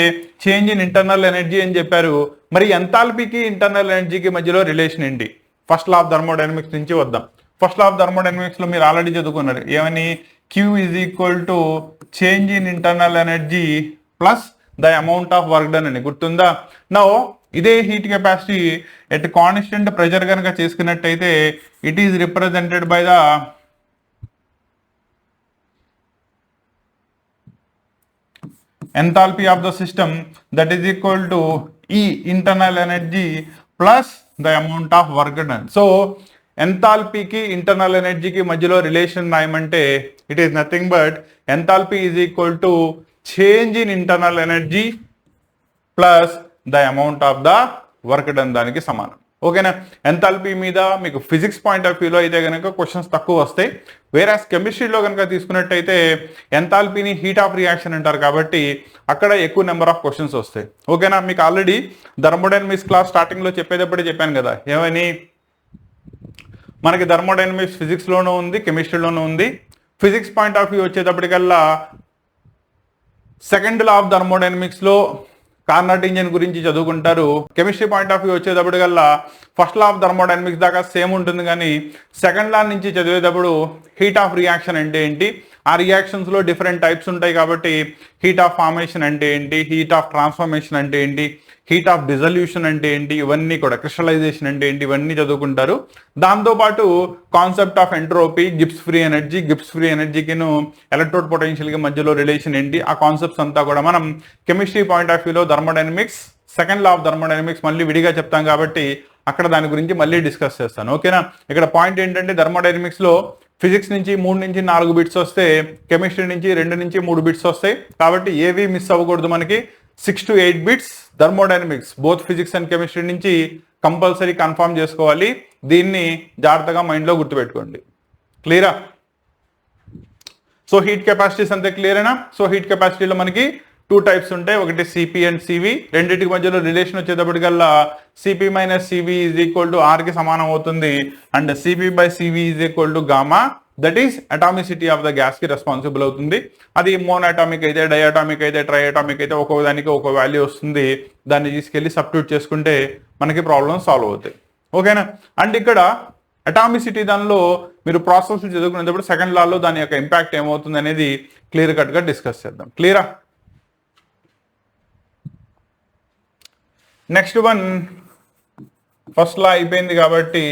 చేంజ్ ఇన్ ఇంటర్నల్ ఎనర్జీ అని చెప్పారు. మరి ఎంథాల్పీకి ఇంటర్నల్ ఎనర్జీకి మధ్యలో రిలేషన్ ఏంటి? ఫస్ట్ లా ఆఫ్ థర్మోడైనమిక్స్ నుంచి వద్దాం. ఫస్ట్ లా ఆఫ్ థర్మోడైనమిక్స్ లో మీరు ఆల్రెడీ చదువుకున్నారు. ఏమని? Q is equal to change in internal energy plus the amount of work done అని గుర్తుందా? నౌ ఇదే heat capacity at constant pressure కనుక చేసుకున్నట్టయితే it is represented by the enthalpy of the system that is equal to ఈ internal energy plus the amount of work done. So ఎంథాల్పీకి ఇంటర్నల్ ఎనర్జీకి మధ్యలో రిలేషన్ రాయమంటే it is nothing but enthalpy is equal to change in internal energy plus the amount of the work done దానికి సమానం. ఓకేనా? Enthalpy మీద మీకు ఫిజిక్స్ పాయింట్ ఆఫ్ వ్యూలో అయితే కనుక క్వశ్చన్స్ తక్కువ వస్తాయి. వేరాస్ కెమిస్ట్రీలో కనుక తీసుకున్నట్టయితే ఎంథాల్పీని హీట్ ఆఫ్ రియాక్షన్ అంటారు కాబట్టి అక్కడ ఎక్కువ నెంబర్ ఆఫ్ క్వశ్చన్స్ వస్తాయి. ఓకేనా? మీకు ఆల్రెడీ థర్మోడైనమిక్స్ క్లాస్ స్టార్టింగ్లో చెప్పేటప్పుడే చెప్పాను కదా, ఏమని? మనకి థర్మోడైనమిక్స్ ఫిజిక్స్లోనూ ఉంది, కెమిస్ట్రీలోనూ ఉంది. ఫిజిక్స్ పాయింట్ ఆఫ్ వ్యూ వచ్చేటప్పటికల్లా సెకండ్ లా ఆఫ్ థర్మోడైనమిక్స్ లో కార్నాట్ ఇంజిన్ గురించి చదువుకుంటారు. కెమిస్ట్రీ పాయింట్ ఆఫ్ వ్యూ వచ్చేటప్పటికల్లా ఫస్ట్ లా ఆఫ్ థర్మోడైనమిక్స్ దాకా సేమ్ ఉంటుంది, కానీ సెకండ్ లా నుంచి చదివేటప్పుడు హీట్ ఆఫ్ రియాక్షన్ అంటే ఏంటి, ఆ రియాక్షన్స్ లో డిఫరెంట్ టైప్స్ ఉంటాయి కాబట్టి హీట్ ఆఫ్ ఫార్మేషన్ అంటే ఏంటి, హీట్ ఆఫ్ ట్రాన్స్ఫర్మేషన్ అంటే ఏంటి, హీట్ ఆఫ్ డిజల్యూషన్ అంటే ఏంటి, ఇవన్నీ కూడా క్రిస్టలైజేషన్ అంటే ఏంటి, ఇవన్నీ చదువుకుంటారు. దాంతోపాటు concept of entropy, Gibbs free ఎనర్జీకిను ఎలక్ట్రోడ్ పొటెన్షియల్ కి మధ్యలో రిలేషన్ ఏంటి, ఆ కాన్సెప్ట్స్ అంతా కూడా మనం కెమిస్ట్రీ పాయింట్ ఆఫ్ వ్యూలో thermodynamics second law of thermodynamics మళ్ళీ విడిగా చెప్తాం కాబట్టి అక్కడ దాని గురించి మళ్ళీ డిస్కస్ చేస్తాను. ఓకేనా? ఇక్కడ పాయింట్ ఏంటంటే థర్మోడైనమిక్స్ లో ఫిజిక్స్ నుంచి 3 నుంచి 4 బిట్స్ వస్తే, కెమిస్ట్రీ నుంచి 2 నుంచి 3 బిట్స్ వస్తాయి. కాబట్టి ఏవి మిస్ అవ్వకూడదు. మనకి 6 to 8 bits thermodynamics both physics and chemistry నుంచి కంపల్సరీ కన్ఫర్మ్ చేసుకోవాలి. దీన్ని జాగ్రత్తగా మైండ్లో గుర్తుపెట్టుకోండి. క్లియరా? సో హీట్ కెపాసిటీస్ అంతే క్లియరేనా? సో హీట్ కెపాసిటీలో మనకి 2 టైప్స్ ఉంటాయి. ఒకటి సిపి అండ్ సివి. రెండింటికి మధ్యలో రిలేషన్ వచ్చేటప్పటికల్లా CP minus CV is equal to R కి సమానం అవుతుంది. And CP by CV is equal to gamma, that is atomicity of the gas కి రెస్పాన్సిబుల్ అవుతుంది. అది మోనోటామిక్ అయితే, డయాటామిక్ అయితే, ట్రైఅటామిక్ అయితే ఒక్కో దానికి ఒక వాల్యూ వస్తుంది. దాన్ని తీసుకెళ్లి సబ్స్టిట్యూట్ చేసుకుంటే మనకి ప్రాబ్లమ్ సాల్వ్ అవుతాయి. ఓకేనా? అండ్ ఇక్కడ అటామిసిటీ దానిలో మీరు ప్రాసెస్ చదువుకునేటప్పుడు సెకండ్ లాలో దాని యొక్క ఇంపాక్ట్ ఏమవుతుంది అనేది క్లియర్ కట్గా డిస్కస్ చేద్దాం. క్లియరా? నెక్స్ట్ వన్, ఫస్ట్ లా అయిపోయింది కాబట్టి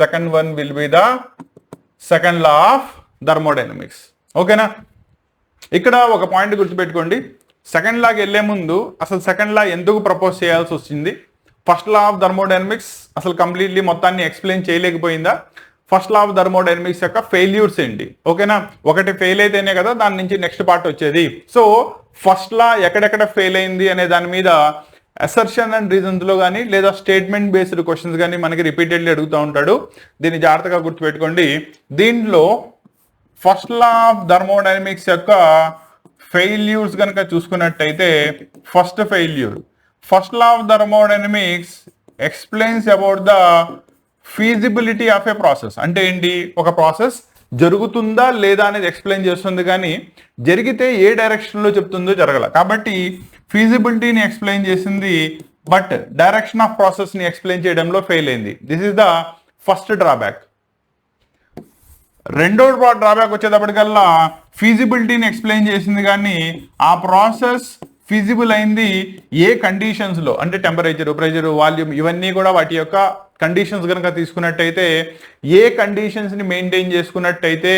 second one will be the second law of thermodynamics. ఓకేనా? ఇక్కడ ఒక పాయింట్ గుర్తుపెట్టుకోండి, సెకండ్ లాకి వెళ్లే ముందు అసలు సెకండ్ లా ఎందుకు ప్రపోజ్ చేయాల్సి వచ్చింది, ఫస్ట్ లా ఆఫ్ థర్మోడైనమిక్స్ అసలు కంప్లీట్లీ మొత్తాన్ని ఎక్స్ప్లెయిన్ చేయలేకపోయిందా, ఫస్ట్ లా ఆఫ్ థర్మోడైనమిక్స్ యొక్క ఫెయిల్యూర్స్ ఏంటి. ఓకేనా? ఒకటి ఫెయిల్ అయితేనే కదా దాని నుంచి నెక్స్ట్ పార్ట్ వచ్చేది. సో ఫస్ట్ లా ఎక్కడెక్కడ ఫెయిల్ అయింది అనే దాని మీద అసర్షన్ అండ్ రీజన్స్ లో కానీ లేదా స్టేట్మెంట్ బేస్డ్ క్వశ్చన్స్ కానీ మనకి రిపీటెడ్లీ అడుగుతూ ఉంటాడు. దీన్ని జాగ్రత్తగా గుర్తుపెట్టుకోండి. దీంట్లో ఫస్ట్ లా ఆఫ్ థర్మోడైనమిక్స్ యొక్క ఫెయిల్యూర్స్ కనుక చూసుకున్నట్టయితే, first failure, first law of thermodynamics explains about the feasibility of a process. అంటే ఏంటి, ఒక ప్రాసెస్ జరుగుతుందా లేదా అనేది ఎక్స్ప్లెయిన్ చేస్తుంది, కానీ జరిగితే ఏ డైరెక్షన్లో చెప్తుందో జరగల. కాబట్టి ఫీజిబిలిటీని ఎక్స్ప్లెయిన్ చేసింది, బట్ డైరెక్షన్ ఆఫ్ ప్రాసెస్ని ఎక్స్ప్లెయిన్ చేయడంలో ఫెయిల్ అయింది. This is the first drawback. రెండో డ్రాబ్యాక్ వచ్చేటప్పటికల్లా ఫీజిబిలిటీని ఎక్స్ప్లెయిన్ చేసింది, కానీ ఆ ప్రాసెస్ ఫీజిబుల్ అయింది ఏ కండిషన్స్లో, అంటే టెంపరేచర్, ప్రెషర్, వాల్యూమ్, ఇవన్నీ కూడా వాటి యొక్క కండిషన్స్ కనుక తీసుకున్నట్టయితే ఏ కండిషన్స్ని మెయింటైన్ చేసుకున్నట్టయితే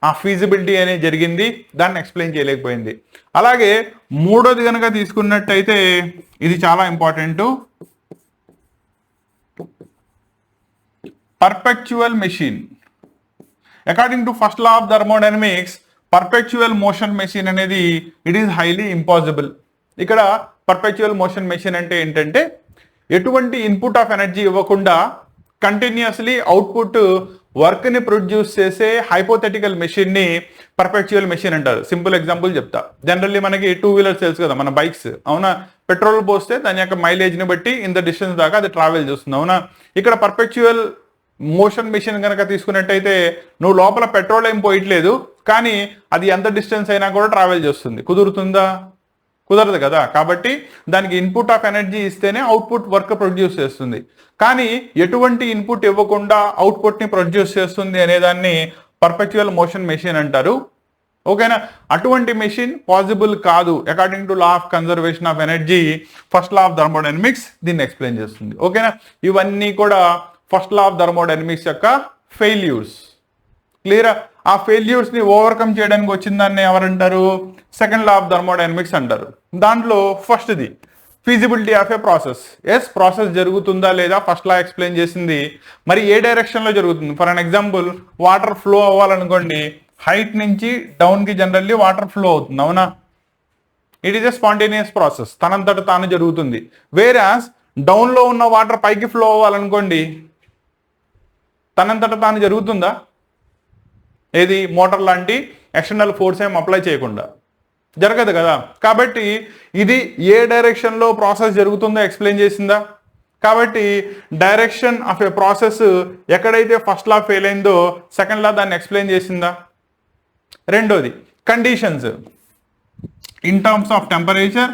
ఆ ఫీజిబిలిటీ అనేది జరిగింది, దాన్ని ఎక్స్ప్లెయిన్ చేయలేకపోయింది. అలాగే మూడోది కనుక తీసుకున్నట్టయితే ఇది చాలా important, perpetual machine. According to first law of thermodynamics, perpetual motion machine అనేది ఇట్ ఈస్ హైలీ ఇంపాసిబుల్. ఇక్కడ పర్పెక్చువల్ మోషన్ మెషిన్ అంటే ఏంటంటే, ఎటువంటి ఇన్పుట్ ఆఫ్ ఎనర్జీ ఇవ్వకుండా కంటిన్యూస్లీ అవుట్పుట్ వర్క్ని ప్రొడ్యూస్ చేసే హైపోథెటికల్ మెషిన్ని పర్పెక్చువల్ మెషిన్ అంటారు. సింపుల్ ఎగ్జాంపుల్ చెప్తా. జనరల్లీ మనకి 2 వీలర్స్ తెలుసు కదా, మన బైక్స్. అవునా? పెట్రోల్ పోస్తే దాని యొక్క మైలేజ్ని బట్టి ఇంత డిస్టెన్స్ దాకా అది ట్రావెల్ చేస్తుంది. అవునా? ఇక్కడ పర్పెక్చువల్ మోషన్ మెషిన్ కనుక తీసుకున్నట్టయితే నువ్వు లోపల పెట్రోల్ ఏం పోయట్లేదు, కానీ అది ఎంత డిస్టెన్స్ అయినా కూడా ట్రావెల్ చేస్తుంది. కుదురుతుందా? కుదరదు కదా. కాబట్టి దానికి ఇన్పుట్ ఆఫ్ ఎనర్జీ ఇస్తేనే అవుట్పుట్ వర్క్ ప్రొడ్యూస్ చేస్తుంది. కానీ ఎటువంటి ఇన్పుట్ ఇవ్వకుండా అవుట్పుట్ని ప్రొడ్యూస్ చేస్తుంది అనేదాన్ని పర్పెక్చువల్ మోషన్ మెషిన్ అంటారు. ఓకేనా? అటువంటి మెషిన్ పాసిబుల్ కాదు according to law of conservation of energy. First law of thermodynamics దీన్ని ఎక్స్ప్లెయిన్ చేస్తుంది. ఓకేనా? ఇవన్నీ కూడా ఫస్ట్ లా ఆఫ్ థర్మోడైనమిక్స్ యొక్క ఫెయిల్యూర్స్. క్లియరా? ఆ ఫెయిల్యూర్స్ ని ఓవర్కమ్ చేయడానికి వచ్చిందాన్ని ఎవరంటారు? సెకండ్ లా ఆఫ్ థర్మోడైనమిక్స్ అంటారు. దాంట్లో ఫస్ట్ది feasibility of a process. Yes, process జరుగుతుందా లేదా ఫస్ట్ లా ఎక్స్ప్లెయిన్ చేసింది. మరి ఏ డైరెక్షన్ లో జరుగుతుంది? For an example, water flow అవ్వాలనుకోండి, హైట్ నుంచి డౌన్ కి జనరల్లీ వాటర్ ఫ్లో అవుతుంది. అవునా? It is a spontaneous process, తనంతట తాను జరుగుతుంది. వేరాస్ డౌన్ లో ఉన్న వాటర్ పైకి ఫ్లో అవ్వాలనుకోండి, తనంతట తాను జరుగుతుందా? ఏది? మోటార్ లాంటి ఎక్స్టర్నల్ ఫోర్స్ ఏం అప్లై చేయకుండా జరగదు కదా. కాబట్టి ఇది ఏ డైరెక్షన్లో ప్రాసెస్ జరుగుతుందో ఎక్స్ప్లెయిన్ చేసిందా? కాబట్టి డైరెక్షన్ ఆఫ్ ఏ ప్రాసెస్ ఎక్కడైతే ఫస్ట్ లా ఫెయిల్ అయిందో సెకండ్ లా దాన్ని ఎక్స్ప్లెయిన్ చేసిందా? రెండోది conditions in terms of temperature,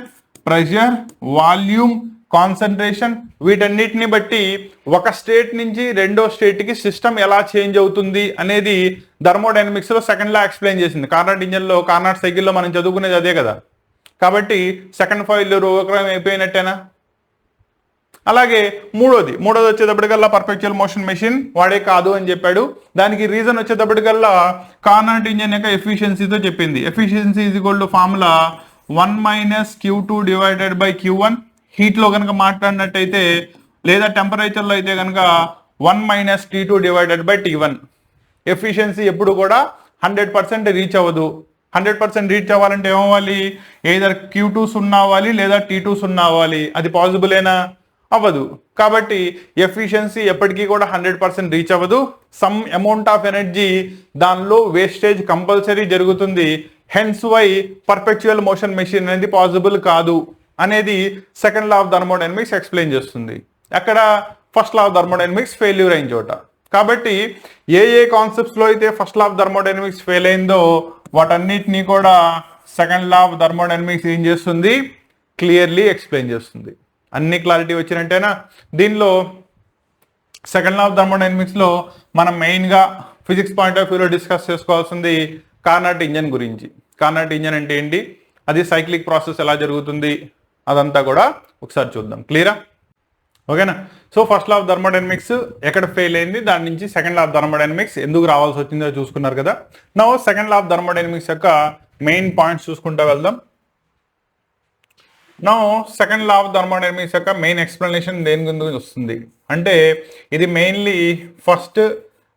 pressure, volume, concentration, వీటన్నిటిని బట్టి ఒక స్టేట్ నుంచి రెండో స్టేట్కి సిస్టమ్ ఎలా చేంజ్ అవుతుంది అనేది థర్మోడైనమిక్స్లో సెకండ్ లా ఎక్స్ప్లెయిన్ చేసింది. కార్నాట్ ఇంజన్లో, కార్నాట్ సైకిల్లో మనం చదువుకునేది అదే కదా. కాబట్టి సెకండ్ ఫెయిల్యూర్ ఓవర్కమ్ అయిపోయినట్టేనా? అలాగే మూడోది వచ్చేటప్పటికల్లా పర్పెక్చువల్ మోషన్ మెషిన్ వాడే కాదు అని చెప్పాడు. దానికి రీజన్ వచ్చేటప్పటికల్లా కార్నాట్ ఇంజన్ యొక్క ఎఫిషియన్సీతో చెప్పింది. Efficiency is equal to formula 1 - Q2 divided by Q1. హీట్లో కనుక మాట్లాడినట్టయితే లేదా టెంపరేచర్లో అయితే కనుక 1 - T2 divided by T1. Efficiency ఎప్పుడు కూడా 100% రీచ్ అవ్వదు. 100% రీచ్ అవ్వాలంటే ఏమవ్వాలి? ఏదర్ Q2 0 అవ్వాలి లేదా T2 0 అవ్వాలి. అది పాసిబులేనా? అవ్వదు. కాబట్టి ఎఫిషియన్సీ ఎప్పటికీ కూడా 100% రీచ్ అవ్వదు. సమ్ అమౌంట్ ఆఫ్ ఎనర్జీ దానిలో వేస్టేజ్ కంపల్సరీ జరుగుతుంది. Hence why perpetual motion machine అనేది పాసిబుల్ కాదు అనేది second law of thermodynamics explain చేస్తుంది. అక్కడ first law of thermodynamics failure అయిన చోట. కాబట్టి ఏ కాన్సెప్ట్స్లో అయితే first law of thermodynamics fail అయిందో వాటన్నిటినీ కూడా సెకండ్ లా ఆఫ్ థర్మోడైనమిక్స్ ఏం చేస్తుంది? క్లియర్లీ ఎక్స్ప్లెయిన్ చేస్తుంది. అన్ని క్లారిటీ వచ్చినట్టేనా? దీనిలో సెకండ్ లా ఆఫ్ థర్మోడైనమిక్స్లో మనం మెయిన్గా ఫిజిక్స్ పాయింట్ ఆఫ్ వ్యూలో డిస్కస్ చేసుకోవాల్సింది కార్నాట్ ఇంజన్ గురించి. కార్నాట్ ఇంజన్ అంటే ఏంటి, అది సైక్లిక్ ప్రాసెస్ ఎలా జరుగుతుంది అదంతా కూడా ఒకసారి చూద్దాం. క్లియరా? ఓకేనా? So first law of thermodynamics ఎక్కడ ఫెయిల్ అయింది, దాని నుంచి సెకండ్ లా ఆఫ్ థర్మోడైనమిక్స్ ఎందుకు రావాల్సి వచ్చిందో చూసుకున్నారు కదా. Now second law of thermodynamics యొక్క మెయిన్ పాయింట్స్ చూసుకుంటూ వెళ్దాం. Now second law of thermodynamics యొక్క మెయిన్ ఎక్స్ప్లెనేషన్ దేని గురించి వస్తుంది అంటే, ఇది mainly first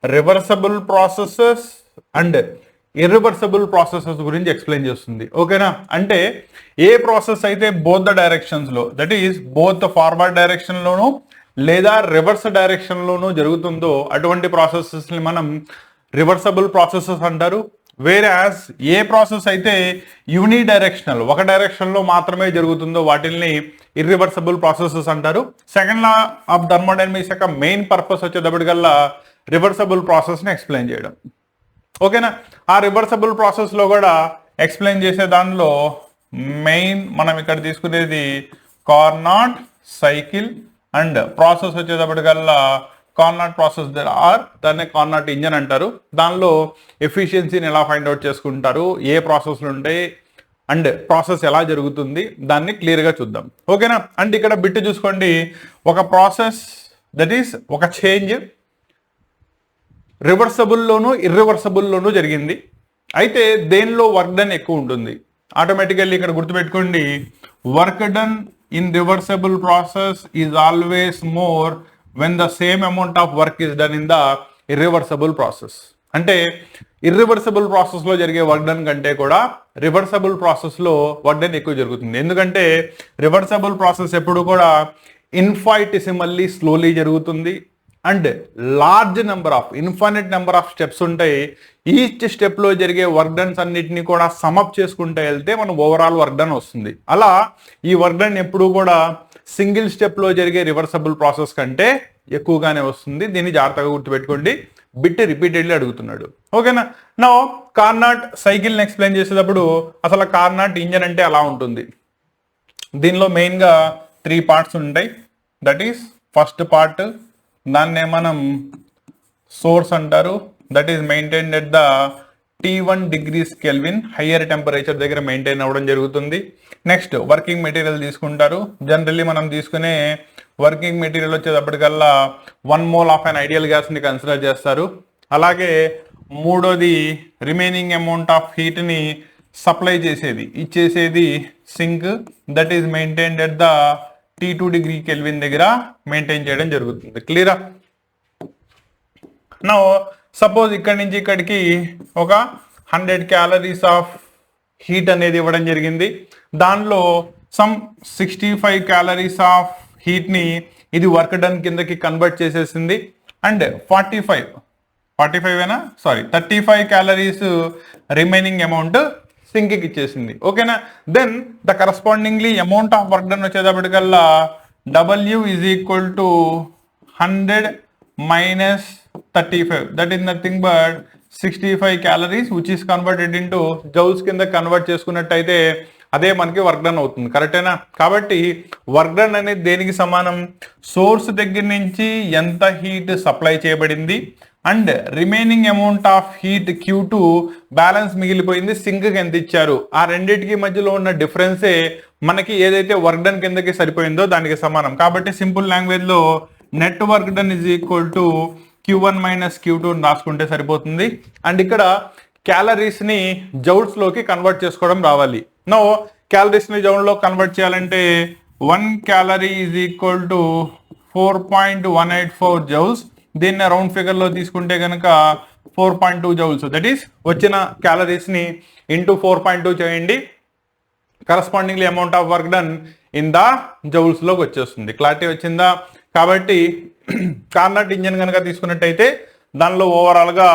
reversible processes and irreversible processes గురించి ఎక్స్ప్లెయిన్ చేస్తుంది. ఓకేనా? అంటే ఏ ప్రాసెస్ అయితే బోత్ ద డైరెక్షన్స్ లో, that is both the forward direction లోను లేదా రివర్స్ డైరెక్షన్ లోను జరుగుతుందో అటువంటి ప్రాసెసెస్ ని మనం రివర్సబుల్ ప్రాసెసెస్ అంటారు. వేరాస్ ఏ ప్రాసెస్ అయితే యూని డైరెక్షనల్, ఒక డైరెక్షన్ లో మాత్రమే జరుగుతుందో వాటిని ఇర్రివర్సబుల్ ప్రాసెసెస్ అంటారు. సెకండ్ లా ఆఫ్ థర్మోడైనమిక్స్ యొక్క మెయిన్ పర్పస్ వచ్చేటప్పటికల్లా రివర్సబుల్ ప్రాసెస్ ని ఎక్స్ప్లెయిన్ చేయడం. ఓకేనా? ఆ రివర్సబుల్ ప్రాసెస్ లో కూడా ఎక్స్ప్లెయిన్ చేసే దానిలో మెయిన్ మనం ఇక్కడ తీసుకునేది కార్నాట్ సైకిల్ అండ్ ప్రాసెస్ వచ్చేటప్పటికల్లా కార్నాట్ ప్రాసెస్ దాన్ని కార్నాట్ ఇంజన్ అంటారు. దానిలో ఎఫిషియన్సీని ఎలా ఫైండ్ అవుట్ చేసుకుంటారు, ఏ ప్రాసెస్లు ఉంటాయి అండ్ ప్రాసెస్ ఎలా జరుగుతుంది, దాన్ని క్లియర్గా చూద్దాం. ఓకేనా? అండ్ ఇక్కడ బిట్ చూసుకోండి, ఒక ప్రాసెస్ దట్ ఈస్ ఒక చేంజ్ రివర్సబుల్లోను ఇర్రివర్సబుల్లోనూ జరిగింది. అయితే దేనిలో వర్క్ డన్ ఎక్కువ ఉంటుంది? ఆటోమేటికల్లీ ఇక్కడ గుర్తుపెట్టుకోండి, work done in reversible process is always more when the same amount of work is done in the irreversible process. అంటే ఇర్రివర్సబుల్ ప్రాసెస్లో జరిగే వర్క్ డన్ కంటే కూడా రివర్సబుల్ ప్రాసెస్లో వర్క్ డన్ ఎక్కువ జరుగుతుంది. ఎందుకంటే రివర్సబుల్ ప్రాసెస్ ఎప్పుడు కూడా ఇన్ఫైనిటెసిమల్లీ స్లోలీ జరుగుతుంది and large number of infinite number of steps ఉంటాయి. ఈచ్ స్టెప్లో జరిగే వర్క్ డన్స్ అన్నిటిని కూడా సమప్ చేసుకుంటూ వెళ్తే మనం ఓవరాల్ వర్క్ డన్ వస్తుంది. అలా ఈ వర్క్ డన్ ఎప్పుడు కూడా సింగిల్ స్టెప్లో జరిగే రివర్సబుల్ ప్రాసెస్ కంటే ఎక్కువగానే వస్తుంది. దీన్ని జాగ్రత్తగా గుర్తుపెట్టుకోండి, బిట్ రిపీటెడ్లీ అడుగుతున్నాడు. ఓకేనా? నా కార్నాట్ సైకిల్ని ఎక్స్ప్లెయిన్ చేసేటప్పుడు అసలు కార్నాట్ ఇంజన్ అంటే అలా ఉంటుంది. దీనిలో మెయిన్గా 3 పార్ట్స్ ఉంటాయి. దట్ ఈస్ ఫస్ట్ పార్ట్, దాన్నే మనం సోర్స్ అంటారు. That is maintain at the T1 degrees Kelvin higher temperature దగ్గర మెయింటైన్ అవ్వడం జరుగుతుంది. నెక్స్ట్ వర్కింగ్ మెటీరియల్ తీసుకుంటారు. జనరల్లీ మనం తీసుకునే వర్కింగ్ మెటీరియల్ వచ్చేటప్పటికల్లా 1 mole ఆఫ్ అన్ ఐడియల్ గ్యాస్ని కన్సిడర్ చేస్తారు. అలాగే మూడోది రిమైనింగ్ అమౌంట్ ఆఫ్ హీట్ని సప్లై ఇచ్చేసేది sink. That is maintained at the T2 degree Kelvin దగ్గర మెయింటైన్ చేయడం జరుగుతుంది. క్లియరా? నౌ సపోజ్ ఇక్కడి నుంచి ఇక్కడికి ఒక 100 calories ఆఫ్ హీట్ అనేది ఇవ్వడం జరిగింది. దానిలో సమ్ 65 calories ఆఫ్ హీట్ని ఇది వర్క్ డన్ కిందకి కన్వర్ట్ చేసేసింది అండ్ 35 calories రిమైనింగ్ అమౌంట్ సింక్కి ఇచ్చేసింది. ఓకేనా? Then the correspondingly amount of work done వచ్చేటప్పటికల్లా W is equal to 100 minus 35. That is nothing but 65 calories which is converted into joules కింద convert చేసుకున్నట్టయితే అదే మనకి వర్క్ డన్ అవుతుంది. కరెక్టేనా? కాబట్టి వర్క్ డన్ అనేది దేనికి సమానం? సోర్స్ దగ్గర నుంచి ఎంత హీట్ సప్లై చేయబడింది and remaining amount of heat Q2 balance మిగిలిపోయింది సింక్ కి ఎంత ఇచ్చారు, ఆ రెండింటికి మధ్యలో ఉన్న డిఫరెన్సే మనకి ఏదైతే వర్క్ డన్ కిందకి సరిపోయిందో దానికి సమానం. కాబట్టి సింపుల్ లాంగ్వేజ్ లో net work done is equal to Q1 minus Q2 రాసుకుంటే సరిపోతుంది. అండ్ ఇక్కడ క్యాలరీస్ ని జౌల్స్ లోకి కన్వర్ట్ చేసుకోవడం రావాలి. నో క్యాలరీస్ ని జౌల్ లో కన్వర్ట్ చేయాలంటే 1 calorie is equal to 4.184 joules. దీన్ని రౌండ్ ఫిగర్ లో తీసుకుంటే కనుక 4.2 జౌల్స్. దట్ ఈస్ వచ్చిన క్యాలరీస్ ని ఇంటూ 4.2 చేయండి. Correspondingly amount of work done in the joules లోకి వచ్చేస్తుంది. క్లారిటీ వచ్చిందా? కాబట్టి కార్నాట్ ఇంజన్ కనుక తీసుకున్నట్టయితే దానిలో ఓవరాల్ గా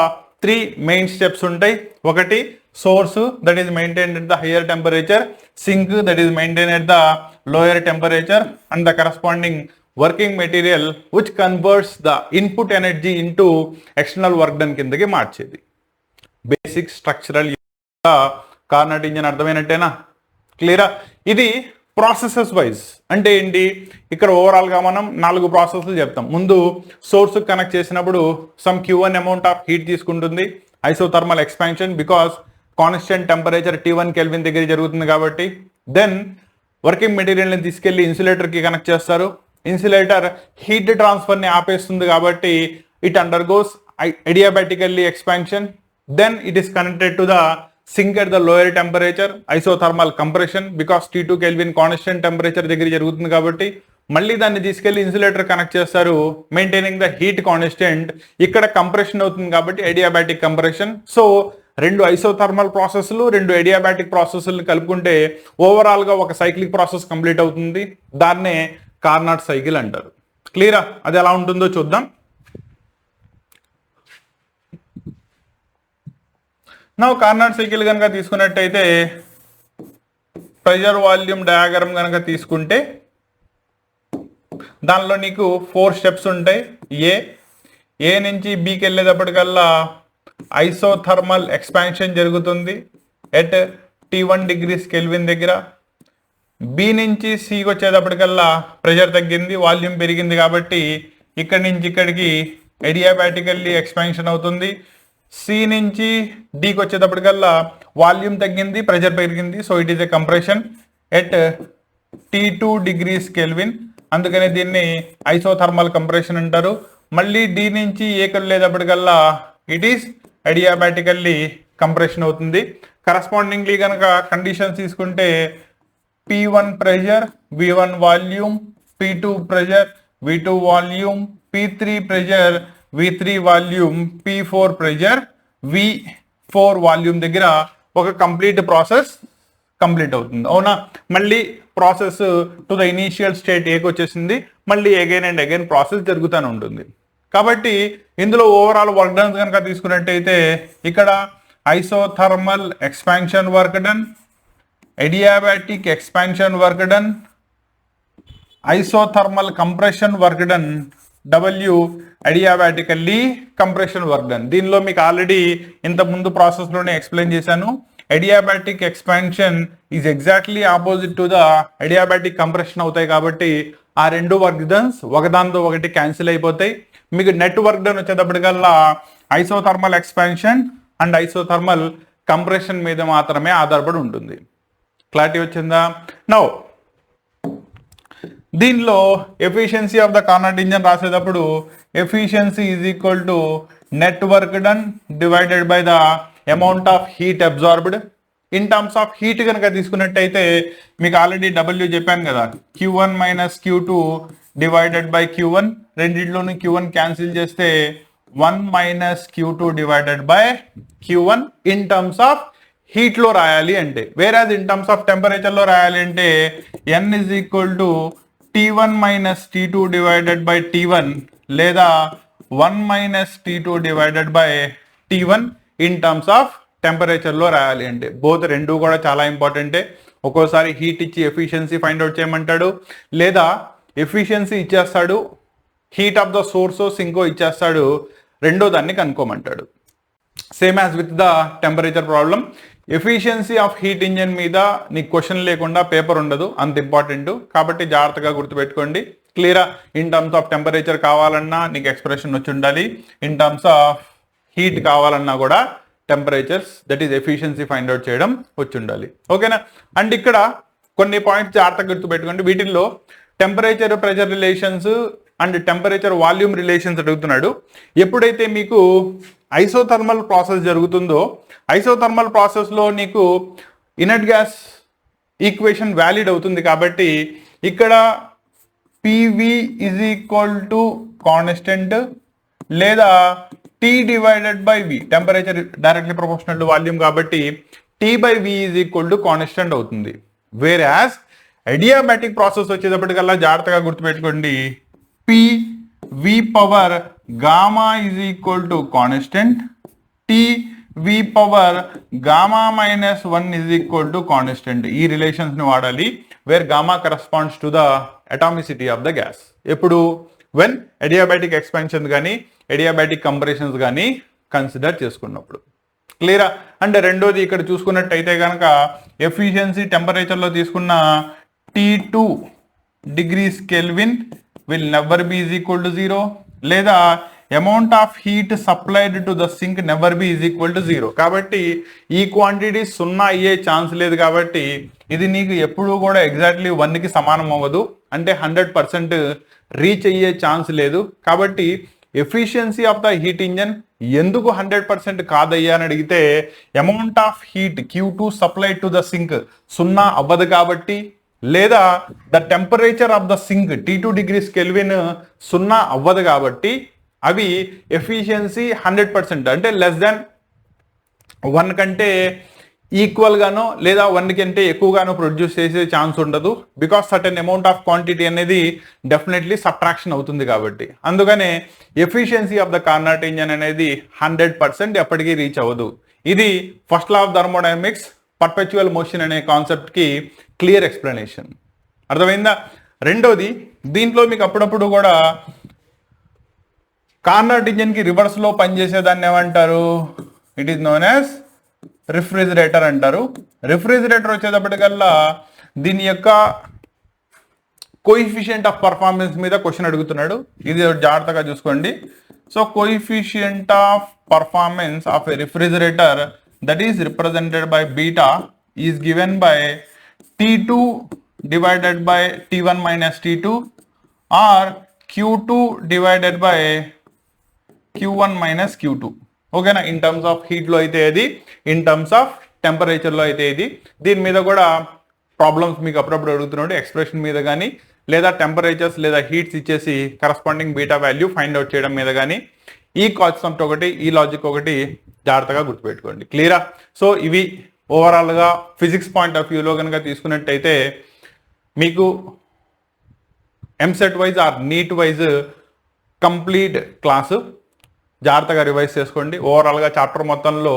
3 మెయిన్ స్టెప్స్ ఉంటాయి. ఒకటి source, that is maintained at the higher temperature, sink that is maintain at the lower temperature and the corresponding working material which converts the input energy into external work done కిందకి మార్చేది. Basic structural Carnot engine అర్థమైనట్టేనా? క్లియరా? ఇది processes wise అంటే ఏంటి? ఇక్కడ overall గా మనం 4 ప్రాసెస్లు చెప్తాం. ముందు సోర్స్ కనెక్ట్ చేసినప్పుడు some Q1 amount of heat తీసుకుంటుంది, isothermal expansion, because constant temperature T1 kelvin దగ్గర జరుగుతుంది కాబట్టి దెన్ వర్కింగ్ మెటీరియల్ని తీసుకెళ్లి ఇన్సులేటర్కి కనెక్ట్ చేస్తారు. ఇన్సులేటర్ హీట్ ట్రాన్స్ఫర్ని ఆపేస్తుంది కాబట్టి it undergoes adiabatically expansion. Then it is connected to the sink at the lower temperature isothermal compression because T2 kelvin constant temperature దగ్గర జరుగుతుంది కాబట్టి మళ్ళీ దాన్ని తీసుకెళ్లి ఇన్సులేటర్ కనెక్ట్ చేస్తారు మెయింటైనింగ్ ద హీట్ కాన్స్టెంట్. ఇక్కడ కంప్రెషన్ అవుతుంది కాబట్టి అడియాబాటిక్ కంప్రెషన్. సో రెండు ఐసోథర్మల్ ప్రాసెస్లు రెండు అడియాబాటిక్ ప్రాసెస్లు కలుపుకుంటే ఓవరాల్ గా ఒక సైక్లిక్ ప్రాసెస్ కంప్లీట్ అవుతుంది. దాన్నే కార్నాట్ సైకిల్ అంటారు. క్లియరా? అది ఎలా ఉంటుందో చూద్దాం. నా కార్నాట్ సైకిల్ కనుక తీసుకున్నట్టయితే ప్రెషర్ వాల్యూమ్ డయాగ్రామ్ కనుక తీసుకుంటే దానిలో నీకు 4 స్టెప్స్ ఉంటాయి. ఏ నుంచి బికి వెళ్ళేటప్పటికల్లా ఐసోథర్మల్ ఎక్స్పాన్షన్ జరుగుతుంది ఎట్ T1 డిగ్రీస్ కెల్విన్ దగ్గర. బి నుంచి సికి వచ్చేటప్పటికల్లా ప్రెషర్ తగ్గింది, వాల్యూమ్ పెరిగింది కాబట్టి ఇక్కడి నుంచి ఇక్కడికి అడియాబాటికల్లీ ఎక్స్పాన్షన్ అవుతుంది. సి నుంచి డికి వచ్చేటప్పటికల్లా వాల్యూమ్ తగ్గింది, ప్రెషర్ పెరిగింది. So it is a compression at T2 degrees kelvin. అందుకనే దీన్ని ఐసోథర్మల్ కంప్రెషన్ అంటారు. మళ్ళీ డి నుంచి ఏకి వెళ్ళేటప్పటికల్లా ఇట్ ఈస్ అడియాబాటికల్లీ కంప్రెషన్ అవుతుంది. కరస్పాండింగ్లీ కనుక కండిషన్స్ తీసుకుంటే P1 pressure, V1 volume, P2 pressure, V2 volume, P3 pressure, V3 volume, P4 pressure, V4 volume దగ్గర ఒక కంప్లీట్ ప్రాసెస్ కంప్లీట్ అవుతుంది. అవునా? మళ్ళీ process to the initial state ఏకి వచ్చేసింది. మళ్ళీ అగైన్ అండ్ అగైన్ ప్రాసెస్ జరుగుతూనే ఉంటుంది. కాబట్టి ఇందులో ఓవరాల్ వర్క్ డన్ కనుక తీసుకున్నట్టయితే ఇక్కడ isothermal expansion work done, adiabatic expansion work done, isothermal compression work done, W adiabatically compression work done. దీనిలో మీకు ఆల్రెడీ ఇంత ముందు ప్రాసెస్ లోనే ఎక్స్ప్లెయిన్ చేశాను. Adiabatic expansion is exactly opposite to the adiabatic compression అవుతాయి కాబట్టి ఆ రెండు వర్క్ డన్స్ ఒకదానితో ఒకటి క్యాన్సిల్ అయిపోతాయి. మీకు నెట్ వర్క్ డన్ వచ్చేటప్పటికల్లా isothermal expansion and isothermal compression మీద మాత్రమే ఆధారపడి ఉంటుంది. క్లారిటీ వచ్చిందా? నౌ దీనిలో efficiency of the Carnot engine రాసేటప్పుడు efficiency is equal to net work done divided by the amount of heat absorbed. In terms of heat కనుక తీసుకున్నట్టయితే మీకు ఆల్రెడీ W చెప్పాను కదా, Q1 minus Q2 divided by Q1. రెండింటిలోని Q1 cancel చేస్తే 1 minus Q2 divided by Q1 in terms of heat లో రాయాలి అంటే. వేరేది ఇన్ టర్మ్స్ ఆఫ్ టెంపరేచర్ లో రాయాలి అంటే N is equal to T1 minus T2 divided by T1 లేదా 1 minus T2 divided by T1 in terms of temperature లో రాయాలి అంటే. బోత్ రెండు కూడా చాలా ఇంపార్టెంటే. ఒక్కోసారి హీట్ ఇచ్చి ఎఫిషియన్సీ ఫైండ్ అవుట్ చేయమంటాడు, లేదా ఎఫిషియన్సీ ఇచ్చేస్తాడు, హీట్ ఆఫ్ ద సోర్స్ సింకో ఇచ్చేస్తాడు, రెండో దాన్ని కనుక్కోమంటాడు. Same as with the temperature problem. Efficiency of heat engine మీద నీకు క్వశ్చన్ లేకుండా పేపర్ ఉండదు, అంత ఇంపార్టెంట్ కాబట్టి జాగ్రత్తగా గుర్తుపెట్టుకోండి. క్లియరా? ఇన్ టర్మ్స్ ఆఫ్ టెంపరేచర్ కావాలన్నా నీకు ఎక్స్ప్రెషన్ వచ్చి ఉండాలి, ఇన్ టర్మ్స్ ఆఫ్ హీట్ కావాలన్నా కూడా temperatures that is efficiency find out చేయడం వచ్చి ఉండాలి. ఓకేనా? అండ్ ఇక్కడ కొన్ని పాయింట్స్ జాగ్రత్తగా గుర్తుపెట్టుకోండి. వీటిల్లో temperature pressure relations and temperature volume relations అడుగుతున్నాడు. ఎప్పుడైతే మీకు ఐసోథర్మల్ ప్రాసెస్ జరుగుతుందో ఐసోథర్మల్ ప్రాసెస్లో నీకు ఇనర్ట్ గ్యాస్ ఈక్వేషన్ వ్యాలిడ్ అవుతుంది కాబట్టి ఇక్కడ PV is equal to constant లేదా T divided by V, temperature directly proportional to volume కాబట్టి T బై V is equal to constant అవుతుంది. వేర్ యాజ్ అడియాబాటిక్ ప్రాసెస్ వచ్చేటప్పటికల్లా జాగ్రత్తగా గుర్తుపెట్టుకోండి, PV power gamma is equal to constant, TV power gamma minus 1 is equal to constant. ఈ relations ని వాడాలి where gamma corresponds to the atomicity of the gas. ఎప్పుడు? When adiabatic expansion కానీ adiabatic compressions కానీ consider చేసుకున్నప్పుడు. క్లియరా? అంటే రెండోది ఇక్కడ చూసుకున్నట్టయితే కనుక ఎఫిషియన్సీ టెంపరేచర్లో తీసుకున్న T2 degrees Kelvin will never be is equal to 0 లేదా amount of heat supplied to the sink never be is equal to 0. కాబట్టి ఈ క్వాంటిటీ 0 అయ్యే ఛాన్స్ లేదు. కాబట్టి ఇది నీకు ఎప్పుడూ కూడా ఎగ్జాక్ట్లీ 1కి సమానం అవ్వదు, అంటే 100% రీచ్ అయ్యే ఛాన్స్ లేదు. కాబట్టి efficiency of the heat engine ఎందుకు 100% కాదయ్యా అని అడిగితే amount of heat Q2 supply to the sink 0 అవ్వదు కాబట్టి, లేదా the temperature of the sink T2 degrees Kelvin 0 అవ్వదు కాబట్టి అవి ఎఫిషియన్సీ 100% అంటే లెస్ దాన్ 1 కంటే ఈక్వల్ గానో లేదా 1 కంటే ఎక్కువగానో ప్రొడ్యూస్ చేసే ఛాన్స్ ఉండదు. Because certain amount of quantity అనేది డెఫినెట్లీ సబ్ట్రాక్షన్ అవుతుంది కాబట్టి. అందుకనే efficiency of the Carnot engine అనేది 100% ఎప్పటికీ రీచ్ అవ్వదు. ఇది first law of thermodynamics perpetual motion అనే కాన్సెప్ట్ కి క్లియర్ ఎక్స్ప్లెనేషన్. అర్థమైందా? రెండోది, దీంట్లో మీకు అప్పుడప్పుడు కూడా కార్నాట్ ఇంజన్ కి రివర్స్ లో పనిచేసేదాన్ని ఏమంటారు? It is known as refrigerator అంటారు. రిఫ్రిజిరేటర్ వచ్చేటప్పటికల్లా దీని యొక్క కోఎఫిషియంట్ ఆఫ్ పర్ఫార్మెన్స్ మీద క్వశ్చన్ అడుగుతున్నాడు. ఇది జాగ్రత్తగా చూసుకోండి. So coefficient of performance of a refrigerator that is represented by beta is given by T2 divided by T1 minus T2 or Q2 divided by Q1 minus Q2. ఓకేనా? In terms of heat లో అయితే ఇది, in terms of temperature లో అయితే ఇది. దీని మీద కూడా ప్రాబ్లమ్స్ మీకు అప్పుడప్పుడు అడుగుతున్నాడు, ఎక్స్ప్రెషన్ మీద కానీ లేదా టెంపరేచర్స్ లేదా హీట్స్ ఇచ్చేసి corresponding beta value find out చేయడం మీద కానీ ఈ కాన్సెప్ట్ ఒకటి, ఈ లాజిక్ ఒకటి జాగ్రత్తగా గుర్తుపెట్టుకోండి. క్లియరా? సో ఇవి ఓవరాల్గా ఫిజిక్స్ పాయింట్ ఆఫ్ వ్యూలో కనుక తీసుకున్నట్టయితే మీకు EAMCET wise or NEET wise complete class జాగ్రత్తగా రివైజ్ చేసుకోండి. ఓవరాల్గా చాప్టర్ మొత్తంలో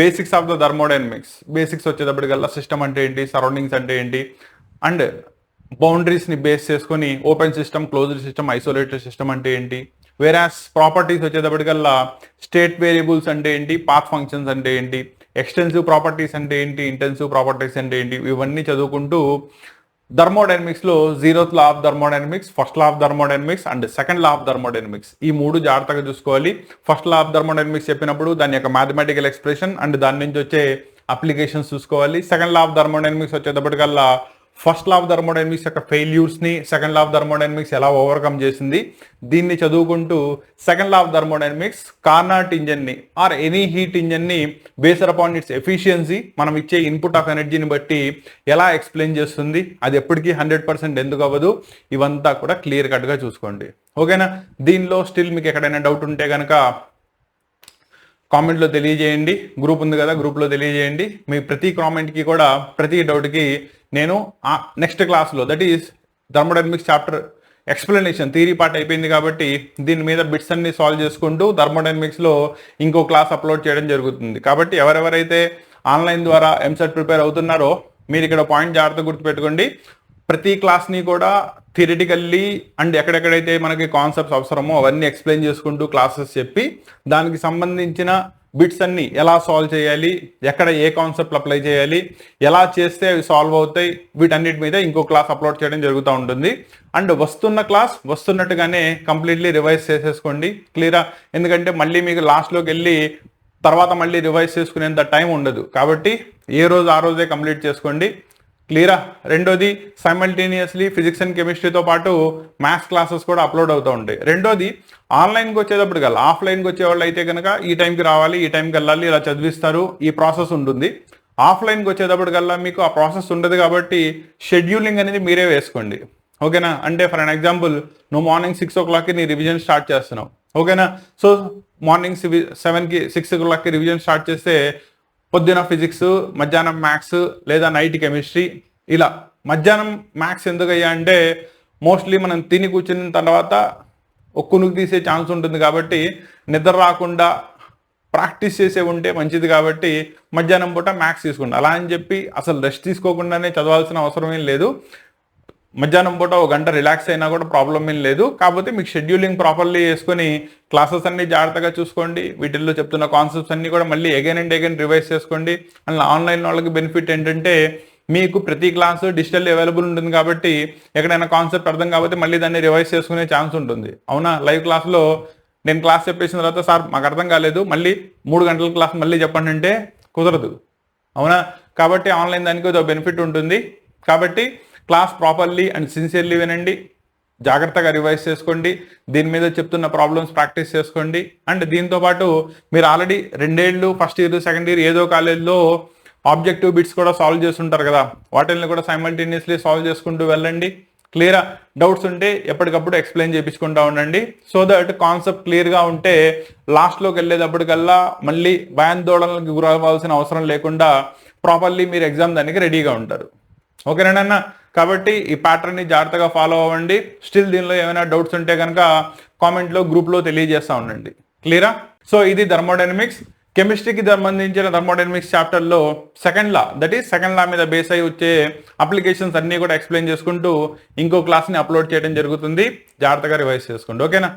basics of the thermodynamics, basics వచ్చేటప్పటికల్లా సిస్టమ్ అంటే ఏంటి, సరౌండింగ్స్ అంటే ఏంటి, అండ్ బౌండరీస్ని బేస్ చేసుకొని open system, closed system, isolated system అంటే ఏంటి, వేరాస్ ప్రాపర్టీస్ వచ్చేటప్పటికల్లా స్టేట్ వేరియబుల్స్ అంటే ఏంటి, పాత్ ఫంక్షన్స్ అంటే ఏంటి, ఎక్స్టెన్సివ్ ప్రాపర్టీస్ అంటే ఏంటి, ఇంటెన్సివ్ ప్రాపర్టీస్ అంటే ఏంటి, ఇవన్నీ చదువుకుంటూ థర్మోడైనమిక్స్ లో 0th law of thermodynamics, first law of thermodynamics and second law of thermodynamics, ఈ 3 జాగ్రత్తగా చూసుకోవాలి. ఫస్ట్ లా ఆఫ్ థర్మోడైనమిక్స్ చెప్పినప్పుడు దాని యొక్క మ్యాథమెటికల్ ఎక్స్ప్రెషన్ అండ్ దాని నుంచి వచ్చే అప్లికేషన్స్ చూసుకోవాలి. సెకండ్ లా ఆఫ్ థర్మోడైనమిక్స్ వచ్చేటప్పటికల్లా ఫస్ట్ లా ఆఫ్ థర్మోడైనమిక్స్ యొక్క ఫెయిల్యూర్స్ ని సెకండ్ లా ఆఫ్ థర్మోడైనమిక్స్ ఎలా ఓవర్కమ్ చేసింది, దీన్ని చదువుకుంటూ second law of thermodynamics Carnot engine ని ఆర్ ఎనీ హీట్ ఇంజన్ ని బేస్డ్ అపాన్ ఇట్స్ ఎఫిషియన్సీ, మనం ఇచ్చే ఇన్పుట్ ఆఫ్ ఎనర్జీని బట్టి ఎలా ఎక్స్ప్లెయిన్ చేస్తుంది, అది ఎప్పటికీ 100% ఎందుకు అవ్వదు, ఇవంతా కూడా క్లియర్ కట్ గా చూసుకోండి. ఓకేనా? దీనిలో స్టిల్ మీకు ఎక్కడైనా డౌట్ ఉంటే కనుక కామెంట్లో తెలియజేయండి. గ్రూప్ ఉంది కదా, గ్రూప్లో తెలియజేయండి. మీ ప్రతి కామెంట్కి కూడా, ప్రతి డౌట్కి నేను నెక్స్ట్ క్లాస్లో, that is thermodynamics chapter explanation theory part అయిపోయింది కాబట్టి దీని మీద బిట్స్ అన్ని సాల్వ్ చేసుకుంటూ థర్మోడైనమిక్స్లో ఇంకో క్లాస్ అప్లోడ్ చేయడం జరుగుతుంది. కాబట్టి ఎవరెవరైతే ఆన్లైన్ ద్వారా ఎంసెట్ ప్రిపేర్ అవుతున్నారో మీరు ఇక్కడ పాయింట్ జాగ్రత్త గుర్తుపెట్టుకోండి. ప్రతి క్లాస్ని కూడా థియరిటికల్లీ అండ్ ఎక్కడెక్కడైతే మనకి కాన్సెప్ట్స్ అవసరమో అవన్నీ ఎక్స్ప్లెయిన్ చేసుకుంటూ క్లాసెస్ చెప్పి దానికి సంబంధించిన బిట్స్ అన్ని ఎలా సాల్వ్ చేయాలి, ఎక్కడ ఏ కాన్సెప్ట్ అప్లై చేయాలి, ఎలా చేస్తే అవి సాల్వ్ అవుతాయి, వీటన్నిటి మీద ఇంకో క్లాస్ అప్లోడ్ చేయడం జరుగుతూ ఉంటుంది. అండ్ వస్తున్న క్లాస్ వస్తున్నట్టుగానే కంప్లీట్లీ రివైజ్ చేసేసుకోండి. క్లియరా? ఎందుకంటే మళ్ళీ మీకు లాస్ట్లోకి వెళ్ళి తర్వాత మళ్ళీ రివైజ్ చేసుకునేంత టైం ఉండదు. కాబట్టి ఏ రోజు ఆ రోజే కంప్లీట్ చేసుకోండి. క్లియరా? రెండోది, సైమల్టేనియస్లీ ఫిజిక్స్ అండ్ కెమిస్ట్రీతో పాటు మ్యాథ్స్ క్లాసెస్ కూడా అప్లోడ్ అవుతూ ఉంటాయి. రెండోది, ఆన్లైన్కి వచ్చేటప్పుడు కల్లా ఆఫ్లైన్కి వచ్చేవాళ్ళు అయితే కనుక ఈ టైంకి రావాలి, ఈ టైంకి వెళ్ళాలి, ఇలా చదివిస్తారు, ఈ ప్రాసెస్ ఉంటుంది. ఆఫ్లైన్కి వచ్చేటప్పుడు కల్లా మీకు ఆ ప్రాసెస్ ఉండదు కాబట్టి షెడ్యూలింగ్ అనేది మీరే వేసుకోండి. ఓకేనా? అంటే ఫర్ అన్ ఎగ్జాంపుల్, నువ్వు మార్నింగ్ 6 o'clockకి నీ రివిజన్ స్టార్ట్ చేస్తున్నావు. ఓకేనా? సో మార్నింగ్ 7కి 6 o'clockకి రివిజన్ స్టార్ట్ చేస్తే పొద్దున ఫిజిక్స్, మధ్యాహ్నం మ్యాథ్స్ లేదా నైట్ కెమిస్ట్రీ, ఇలా. మధ్యాహ్నం మ్యాథ్స్ ఎందుకయ్యా అంటే మోస్ట్లీ మనం తిని కూర్చున్న తర్వాత ఒక్కునుకు తీసే ఛాన్స్ ఉంటుంది కాబట్టి నిద్ర రాకుండా ప్రాక్టీస్ చేసే ఉంటే మంచిది కాబట్టి మధ్యాహ్నం పూట మ్యాథ్స్ తీసుకోండి. అలా అని చెప్పి అసలు రెస్ట్ తీసుకోకుండానే చదవాల్సిన అవసరం ఏం లేదు. మధ్యాహ్నం పూట 1 గంట రిలాక్స్ అయినా కూడా ప్రాబ్లం ఏం లేదు. కాకపోతే మీకు షెడ్యూలింగ్ ప్రాపర్లీ వేసుకొని క్లాసెస్ అన్ని జాగ్రత్తగా చూసుకోండి. వీటిల్లో చెప్తున్న కాన్సెప్ట్స్ అన్ని కూడా మళ్ళీ అగైన్ అండ్ అగైన్ రివైజ్ చేసుకోండి. అండ్ ఆన్లైన్ వాళ్ళకి బెనిఫిట్ ఏంటంటే మీకు ప్రతి క్లాసు డిజిటల్ అవైలబుల్ ఉంటుంది కాబట్టి ఎక్కడైనా కాన్సెప్ట్ అర్థం కాకపోతే మళ్ళీ దాన్ని రివైజ్ చేసుకునే ఛాన్స్ ఉంటుంది. అవునా? లైవ్ క్లాస్లో నేను క్లాస్ చెప్పేసిన తర్వాత సార్ మాకు అర్థం కాలేదు మళ్ళీ 3 గంటల క్లాస్ మళ్ళీ చెప్పండి అంటే కుదరదు, అవునా? కాబట్టి ఆన్లైన్ దానికి ఒక బెనిఫిట్ ఉంటుంది. కాబట్టి క్లాస్ ప్రాపర్లీ అండ్ సిన్సియర్లీ వినండి, జాగ్రత్తగా రివైజ్ చేసుకోండి, దీని మీద చెప్తున్న ప్రాబ్లమ్స్ ప్రాక్టీస్ చేసుకోండి. అండ్ దీంతోపాటు మీరు ఆల్రెడీ 2 ఏళ్ళు ఫస్ట్ ఇయర్ సెకండ్ ఇయర్ ఏదో కాలేజ్లో ఆబ్జెక్టివ్ బిట్స్ కూడా సాల్వ్ చేస్తుంటారు కదా, వాటిని కూడా సైమల్టేనియస్లీ సాల్వ్ చేసుకుంటూ వెళ్ళండి. క్లియరా? డౌట్స్ ఉంటే ఎప్పటికప్పుడు ఎక్స్ప్లెయిన్ చేయించుకుంటూ ఉండండి. సో దట్ కాన్సెప్ట్ క్లియర్గా ఉంటే లాస్ట్లోకి వెళ్ళేటప్పటికల్లా మళ్ళీ భయాందోళనలకు గురవ్వాల్సిన అవసరం లేకుండా ప్రాపర్లీ మీరు ఎగ్జామ్ దానికి రెడీగా ఉంటారు. ఓకేనా? కాబట్టి ఈ ప్యాటర్న్ని జాగ్రత్తగా ఫాలో అవ్వండి. స్టిల్ దీనిలో ఏమైనా డౌట్స్ ఉంటే కనుక కామెంట్లో గ్రూప్లో తెలియజేస్తూ ఉండండి. క్లియరా? సో ఇది థర్మోడైనమిక్స్. కెమిస్ట్రీకి సంబంధించిన థర్మోడైనమిక్స్ చాప్టర్లో second law, that is second లా మీద బేస్ అయి వచ్చే అప్లికేషన్స్ అన్నీ కూడా ఎక్స్ప్లెయిన్ చేసుకుంటూ ఇంకో క్లాస్ని అప్లోడ్ చేయడం జరుగుతుంది. జాగ్రత్తగా రివైజ్ చేసుకోండి. ఓకేనా?